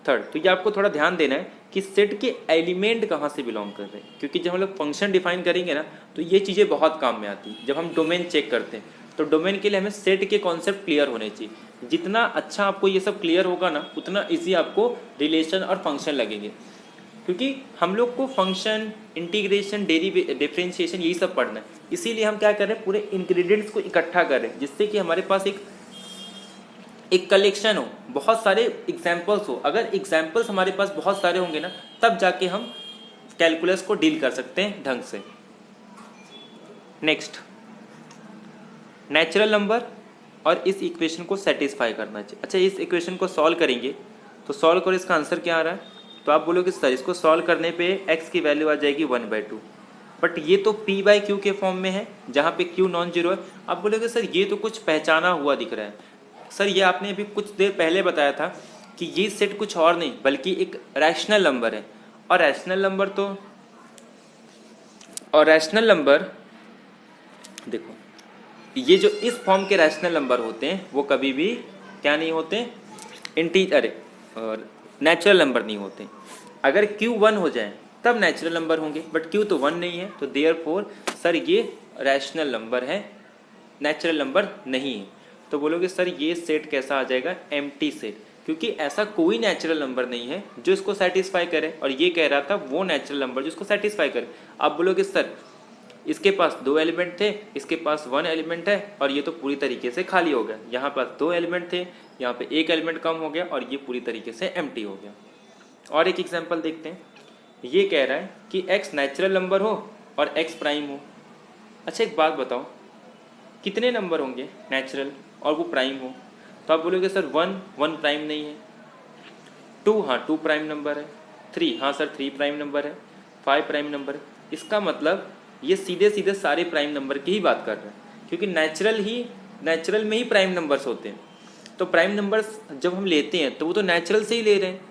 थर्ड, तो ये आपको थोड़ा ध्यान देना है कि सेट के एलिमेंट कहाँ से बिलोंग कर रहे हैं, क्योंकि जब हम लोग फंक्शन डिफाइन करेंगे ना तो ये चीज़ें बहुत काम में आती हैं। जब हम डोमेन चेक करते हैं तो डोमेन के लिए हमें सेट के कॉन्सेप्ट क्लियर होने चाहिए। जितना अच्छा आपको ये सब क्लियर होगा ना, उतना ईजी आपको रिलेशन और फंक्शन लगेंगे, क्योंकि हम लोग को फंक्शन, इंटीग्रेशन, डिफरेंशिएशन यही सब पढ़ना है। इसीलिए हम क्या कर रहे हैं, पूरे इंग्रेडिएंट्स को इकट्ठा कर रहे हैं, जिससे कि हमारे पास एक कलेक्शन हो, बहुत सारे एग्जाम्पल्स हो। अगर एग्जाम्पल्स हमारे पास बहुत सारे होंगे ना, तब जाके हम कैलकुलस को डील कर सकते हैं ढंग से। नेक्स्ट, नेचुरल नंबर और इस इक्वेशन को सेटिस्फाई करना चाहिए। अच्छा, इस इक्वेशन को सॉल्व करेंगे तो सॉल्व करो, इसका आंसर क्या आ रहा है, तो आप बोलोगे सर इसको सॉल्व करने पे x की वैल्यू आ जाएगी 1/2, बट ये तो p/q के फॉर्म में है जहाँ पे q नॉन जीरो है। आप बोलोगे सर ये तो कुछ पहचाना हुआ दिख रहा है। सर ये आपने अभी कुछ देर पहले बताया था कि ये सेट कुछ और नहीं बल्कि एक रैशनल नंबर है, और रैशनल नंबर देखो, ये जो इस फॉर्म के रैशनल नंबर होते हैं वो कभी भी क्या नहीं होते, नेचुरल नंबर नहीं होते। अगर q 1 हो जाए तब नेचुरल नंबर होंगे, बट q तो 1 नहीं है, तो देयरफॉर सर ये रैशनल नंबर है, नेचुरल नंबर नहीं है। तो बोलोगे सर ये सेट कैसा आ जाएगा, एम्प्टी सेट, क्योंकि ऐसा कोई नेचुरल नंबर नहीं है जो इसको सेटिस्फाई करे, और ये कह रहा था वो नेचुरल नंबर जो इसको सेटिस्फाई करे। आप बोलोगे सर इसके पास 2 एलिमेंट थे, इसके पास 1 एलिमेंट है, और ये तो पूरी तरीके से खाली हो गया। यहाँ पास 2 एलिमेंट थे, यहाँ पे 1 एलिमेंट कम हो गया, और ये पूरी तरीके से एम्प्टी हो गया। और एक एग्जाम्पल देखते हैं। ये कह रहा है कि x नेचुरल नंबर हो और x प्राइम हो। अच्छा एक बात बताओ, कितने नंबर होंगे नेचुरल और वो प्राइम हो? तो आप बोलोगे सर 1 प्राइम नहीं है, 2 हाँ 2 प्राइम नंबर है, 3 हाँ सर 3 प्राइम नंबर है, 5 प्राइम नंबर है। इसका मतलब ये सीधे सीधे सारे प्राइम नंबर की ही बात कर रहे हैं, क्योंकि नेचुरल में ही प्राइम नंबर्स होते हैं। तो प्राइम नंबर्स जब हम लेते हैं तो वो तो नेचुरल से ही ले रहे हैं,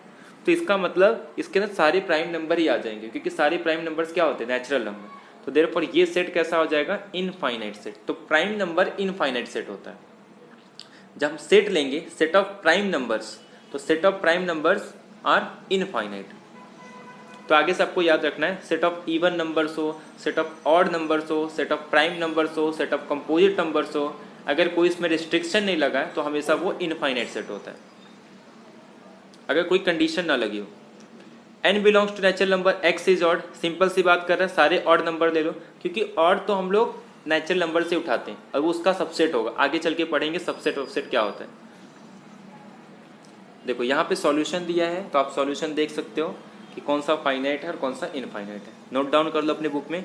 तो इसका मतलब इसके अंदर सारे प्राइम नंबर ही आ जाएंगे, क्योंकि सारे प्राइम नंबर्स क्या होते हैं, नेचुरल नंबर। तो देयरफॉर ये सेट कैसा हो जाएगा, इनफाइनाइट सेट। तो प्राइम नंबर इनफाइनाइट सेट होता है। जब हम सेट लेंगे सेट ऑफ प्राइम नंबर्स, तो set of prime numbers are infinite. तो आगे से आपको याद रखना है, सेट ऑफ इवन नंबर्स हो, सेट ऑफ ऑड नंबर्स हो, सेट ऑफ प्राइम नंबर्स हो, सेट ऑफ कंपोजिट नंबर्स हो, अगर कोई इसमें रिस्ट्रिक्शन नहीं लगा है तो हमेशा वो इनफाइनाइट सेट होता है, अगर कोई कंडीशन ना लगी हो। n belongs to natural number, x is odd, simple सी बात कर रहे हैं, सारे ऑड नंबर ले लो, क्योंकि ऑड तो हम लोग नेचुरल नंबर से उठाते हैं और वो उसका सबसेट होगा। आगे चल के पढ़ेंगे सबसेट ऑफसेट क्या होता है। देखो यहाँ पे सॉल्यूशन दिया है, तो आप सॉल्यूशन देख सकते हो कि कौन सा फाइनाइट है और कौन सा इनफाइनाइट है। नोट डाउन कर लो अपने बुक में।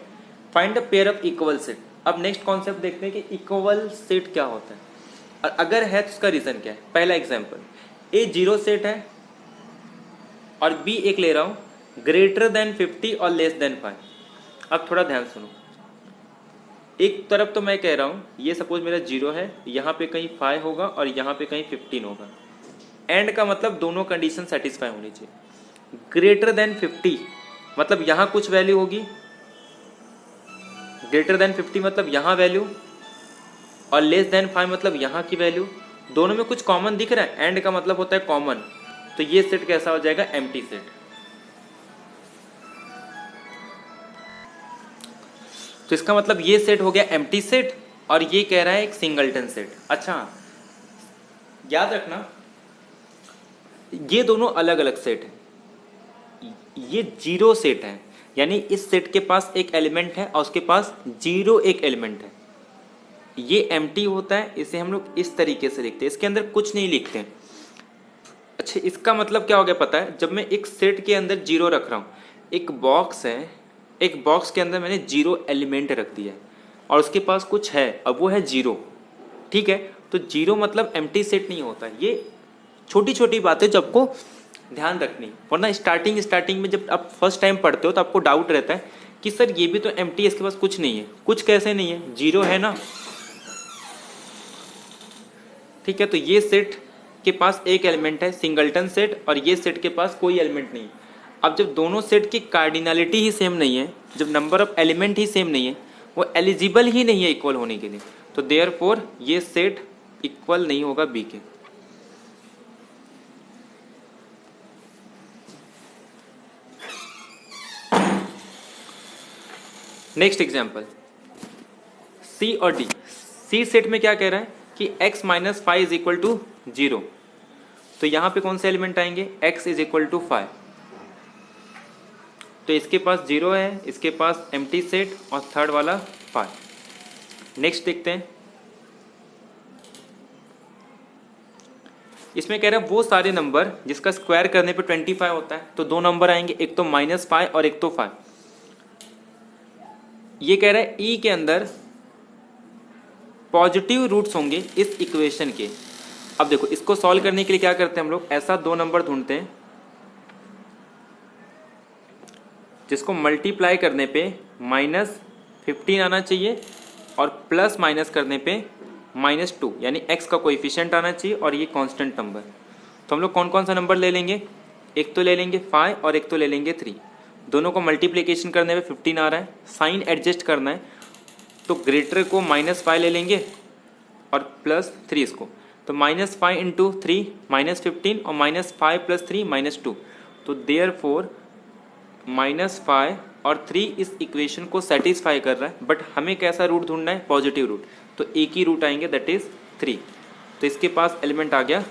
Find a pair of equal set. अब नेक्स्ट कॉन्सेप्ट देखते हैं कि इक्वल सेट क्या होता है, और अगर है तो उसका रीजन क्या है। पहला एग्जाम्पल, ए 0 सेट है और बी एक ले रहा हूं ग्रेटर देन 50 और लेस देन 5। अब थोड़ा ध्यान सुनो, एक तरफ तो मैं कह रहा हूं ये सपोज मेरा 0 है, यहाँ पे कहीं 5 होगा और यहाँ पे कहीं 15 होगा। एंड का मतलब दोनों कंडीशन सेटिस्फाई होनी चाहिए। ग्रेटर देन 50 मतलब यहाँ कुछ वैल्यू होगी, ग्रेटर देन 50 मतलब यहाँ वैल्यू, और लेस देन 5 मतलब यहाँ की वैल्यू। दोनों में कुछ कॉमन दिख रहा है, एंड का मतलब होता है कॉमन। तो ये सेट कैसा हो जाएगा, एम्प्टी सेट। तो इसका मतलब ये सेट हो गया एम्प्टी सेट, और ये कह रहा है एक सिंगलटन सेट। अच्छा याद रखना, ये दोनों अलग अलग सेट है। ये 0 सेट है, यानी इस सेट के पास एक एलिमेंट है और उसके पास 0 एक एलिमेंट है। ये एम्प्टी होता है, इसे हम लोग इस तरीके से लिखते हैं, इसके अंदर कुछ नहीं लिखते हैं। अच्छा इसका मतलब क्या हो गया पता है, जब मैं एक सेट के अंदर 0 रख रहा हूँ, एक बॉक्स है, एक बॉक्स के अंदर मैंने 0 एलिमेंट रख दिया है और उसके पास कुछ है, अब वो है 0, ठीक है। तो 0 मतलब एम्प्टी सेट नहीं होता। ये छोटी छोटी बातें जो आपको ध्यान रखनी, वरना स्टार्टिंग में जब आप फर्स्ट टाइम पढ़ते हो तो आपको डाउट रहता है कि सर ये भी तो एम्प्टी है, इसके पास कुछ नहीं है। कुछ कैसे नहीं है, 0 है ना, ठीक है। तो ये सेट के पास एक एलिमेंट है, सिंगलटन सेट, और ये सेट के पास कोई एलिमेंट नहीं। अब जब दोनों सेट की कार्डिनलिटी ही सेम नहीं है, जब number of element he same नहीं है, वो एलिजिबल ही नहीं है इक्वल होने के लिए, तो देयरफॉर ये सेट इक्वल नहीं होगा बी के। नेक्स्ट एग्जाम्पल, सी और डी। सी सेट में क्या कह रहा है कि x minus 5 is equal to 0। तो यहां पे कौन से एलिमेंट आएंगे, x इज इक्वल टू 5। तो इसके पास 0 है, इसके पास एम्प्टी सेट, और थर्ड वाला 5। नेक्स्ट देखते हैं, इसमें कह रहा है वो सारे नंबर जिसका स्क्वायर करने पे 25 होता है। तो दो नंबर आएंगे, एक तो -5 और एक तो 5। ये कह रहा है ई के अंदर पॉजिटिव रूट्स होंगे इस इक्वेशन के। अब देखो इसको सॉल्व करने के लिए क्या करते हैं हम लोग, ऐसा दो नंबर ढूंढते हैं जिसको मल्टीप्लाई करने पे -15 आना चाहिए और प्लस माइनस करने पे -2, यानी x का कोएफिशिएंट आना चाहिए और ये कांस्टेंट नंबर। तो हम लोग कौन कौन सा नंबर ले लेंगे, एक तो ले लेंगे 5 और एक तो ले लेंगे 3। दोनों को मल्टीप्लिकेशन करने पे 15 आ रहा है, साइन एडजस्ट करना है तो ग्रेटर को -5 ले लेंगे और +3 इसको। तो -5 इंटू 3 -15 और -5 + 3 -2। तो देयरफॉर -5 और 3 इस इक्वेशन को सेटिस्फाई कर रहा है, बट हमें कैसा रूट ढूंढना है, पॉजिटिव रूट। तो एक ही रूट आएंगे, दैट इज 3। तो इसके पास एलिमेंट आ गया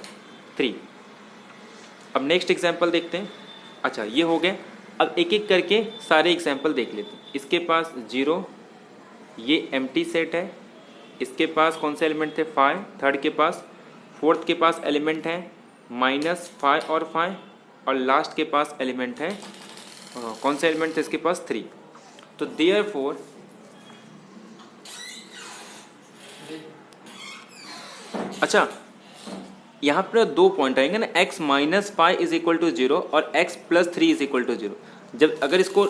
3। अब नेक्स्ट एग्जाम्पल देखते हैं। अच्छा ये हो गया, अब एक एक करके सारे एग्जाम्पल देख लेते हैं। इसके पास 0, ये एम्प्टी सेट है, इसके पास कौन से एलिमेंट थे, 5, थर्ड के पास, फोर्थ के पास एलिमेंट है -5 और 5, और लास्ट के पास एलिमेंट है कौन से एलिमेंट थे इसके पास, 3। तो देयरफॉर अच्छा यहाँ पर दो पॉइंट आएंगे ना, x minus five is equal to 0 और x plus 3 is equal to 0। जब अगर इसको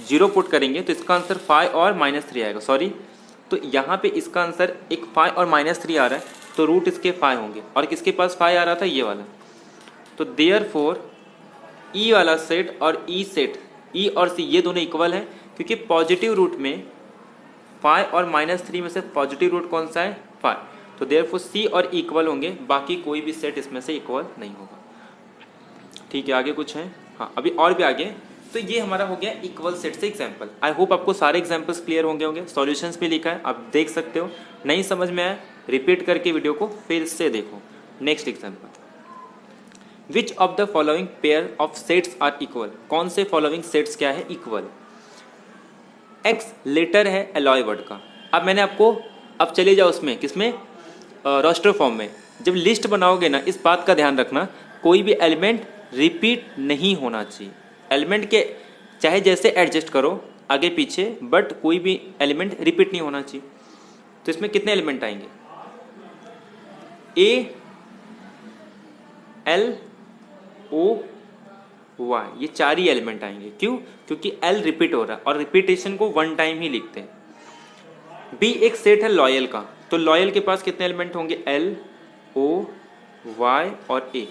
0 पुट करेंगे तो इसका आंसर 5 और -3 आएगा, सॉरी। तो यहाँ पे इसका आंसर एक 5 और -3 आ रहा है, तो रूट इसके 5 होंगे। और किसके पास 5 आ रहा था, ये वाला। तो देयरफॉर ई वाला सेट और ई सेट, ई और सी ये दोनों इक्वल हैं, क्योंकि पॉजिटिव रूट में 5 और -3 में से पॉजिटिव रूट कौन सा है, 5। तो देयरफॉर सी और इक्वल होंगे, बाकी कोई भी सेट इसमें से इक्वल नहीं होगा। ठीक है, आगे कुछ है? हाँ, अभी और भी आगे। तो ये हमारा हो गया इक्वल सेट से एग्जाम्पल। आई होप आपको सारे एग्जाम्पल्स क्लियर होंगे। सॉल्यूशंस भी लिखा है, आप देख सकते हो। नहीं समझ में आया, रिपीट करके वीडियो को फिर से देखो। Next example, which of the following pair of sets are equal. कौन से फॉलोइंग सेट्स क्या है, इक्वल। एक्स लेटर है एलॉय वर्ड का। अब मैंने आपको, अब चले जाओ उसमें, किसमें, रोस्टर फॉर्म में। जब लिस्ट बनाओगे ना, इस बात का ध्यान रखना, कोई भी एलिमेंट रिपीट नहीं होना चाहिए। एलिमेंट के चाहे जैसे एडजस्ट करो आगे पीछे, बट कोई भी एलिमेंट रिपीट नहीं होना चाहिए। तो इसमें कितने एलिमेंट आएंगे, ए एल ओ वाई, ये 4 ही एलिमेंट आएंगे। क्यों, क्योंकि एल रिपीट हो रहा है और रिपीटेशन को 1 टाइम ही लिखते हैं। बी एक सेट है लॉयल का, तो लॉयल के पास कितने एलिमेंट होंगे, एल ओ वाई और ए।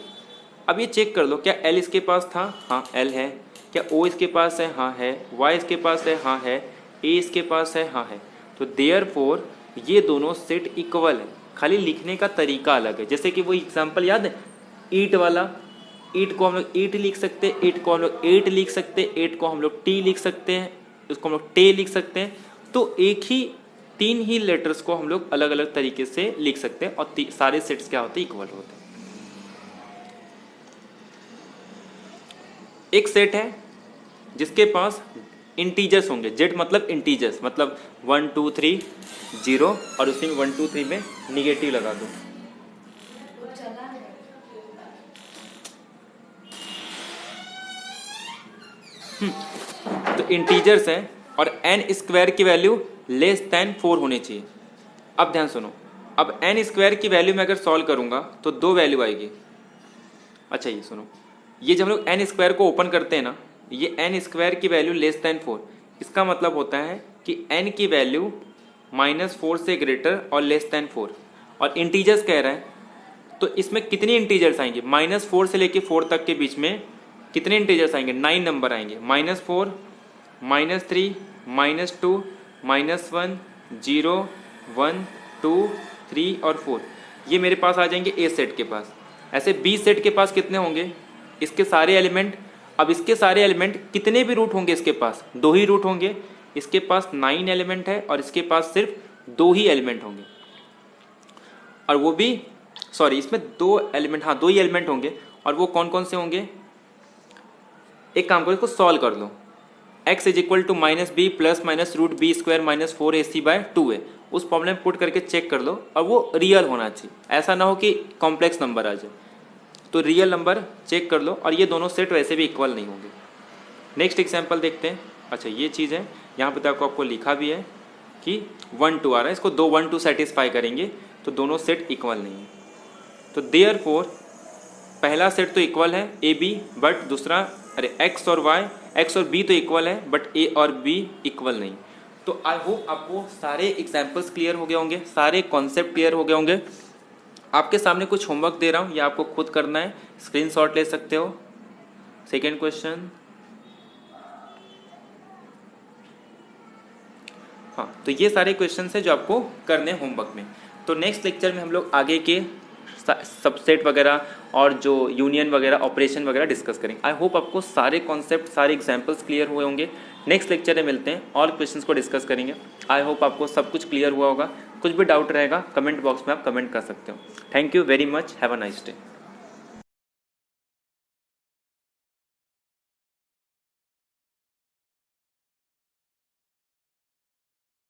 अब ये चेक कर लो, क्या एल इसके पास था, हाँ एल है। क्या ओ इसके पास है, हाँ है। वाई इसके पास है, हाँ है। ए इसके पास है, हाँ है। तो देयरफॉर ये दोनों सेट इक्वल है, खाली लिखने का तरीका अलग है। जैसे कि वो एग्जांपल याद है, ईट वाला, ईट को हम लोग ईट लिख सकते हैं, ईट को हम लोग एट लिख सकते हैं, एट को हम लोग टी लिख सकते हैं, उसको हम लोग टे लिख सकते हैं। तो एक ही 3 ही लेटर्स को हम लोग अलग अलग तरीके से लिख सकते हैं और सारे सेट्स क्या होते हैं, इक्वल होते हैं। एक सेट है जिसके पास इंटीजर्स होंगे, जेड मतलब इंटीजर्स, मतलब 1 2 3 0 और उसी में 1 2 3 में निगेटिव लगा दो। तो इंटीजर्स हैं और एन स्क्वायर की वैल्यू लेस देन 4 होनी चाहिए। अब ध्यान सुनो, अब एन स्क्वायर की वैल्यू में अगर सॉल्व करूंगा तो 2 वैल्यू आएगी। अच्छा ये सुनो, ये जब हम लोग एन स्क्वायर को ओपन करते हैं ना, ये एन स्क्वायर की वैल्यू लेस देन 4, इसका मतलब होता है कि एन की वैल्यू -4 से ग्रेटर और लेस देन 4, और इंटीजर्स कह रहा है। तो इसमें कितनी इंटीजर्स आएंगे, -4 से लेके 4 तक के बीच में कितने इंटीजर्स आएंगे, 9 नंबर आएंगे। -4 -3 -2 -1 0 1 2 3 और 4, ये मेरे पास आ जाएंगे ए सेट के पास। ऐसे बी सेट के पास कितने होंगे, इसके सारे एलिमेंट। अब इसके सारे एलिमेंट कितने भी रूट होंगे, इसके पास 2 ही रूट होंगे। इसके पास 9 एलिमेंट है और इसके पास सिर्फ 2 ही एलिमेंट होंगे, और वो भी सॉरी इसमें 2 एलिमेंट, हाँ 2 ही एलिमेंट होंगे। और वो कौन कौन से होंगे, एक काम करो, इसको सॉल्व कर लो। x is equal to -b plus minus root B square -4ac/2 है। उस प्रॉब्लम पुट करके चेक कर लो, और वो रियल होना चाहिए, ऐसा ना हो कि कॉम्प्लेक्स नंबर आ जाए। तो रियल नंबर चेक कर लो, और ये दोनों सेट वैसे भी इक्वल नहीं होंगे। नेक्स्ट एग्जाम्पल देखते हैं। अच्छा ये चीज़ है, यहाँ पे तो आपको लिखा भी है कि 1 2 आ रहा है, इसको 2 1 2 सेटिस्फाई करेंगे तो दोनों सेट इक्वल नहीं है। तो देयरफॉर पहला सेट तो इक्वल है ए बी, बट दूसरा एक्स और वाई, एक्स और बी तो इक्वल है, बट ए और बी इक्वल नहीं। तो आई होप आपको सारे एग्जाम्पल्स क्लियर हो गए होंगे, सारे कॉन्सेप्ट क्लियर हो गए होंगे। आपके सामने कुछ होमवर्क दे रहा हूँ, या आपको खुद करना है, स्क्रीनशॉट ले सकते हो। सेकेंड क्वेश्चन, हाँ तो ये सारे क्वेश्चन है जो आपको करने होमवर्क में। तो नेक्स्ट लेक्चर में हम लोग आगे के सबसेट वगैरह और जो यूनियन वगैरह, ऑपरेशन वगैरह डिस्कस करेंगे। आई होप आपको सारे कॉन्सेप्ट, सारे एग्जांपल्स क्लियर हुए होंगे। नेक्स्ट लेक्चर में मिलते हैं और क्वेश्चंस को डिस्कस करेंगे। आई होप आपको सब कुछ क्लियर हुआ होगा। कुछ भी डाउट रहेगा कमेंट बॉक्स में आप कमेंट कर सकते हो। Thank you very much, have a nice day.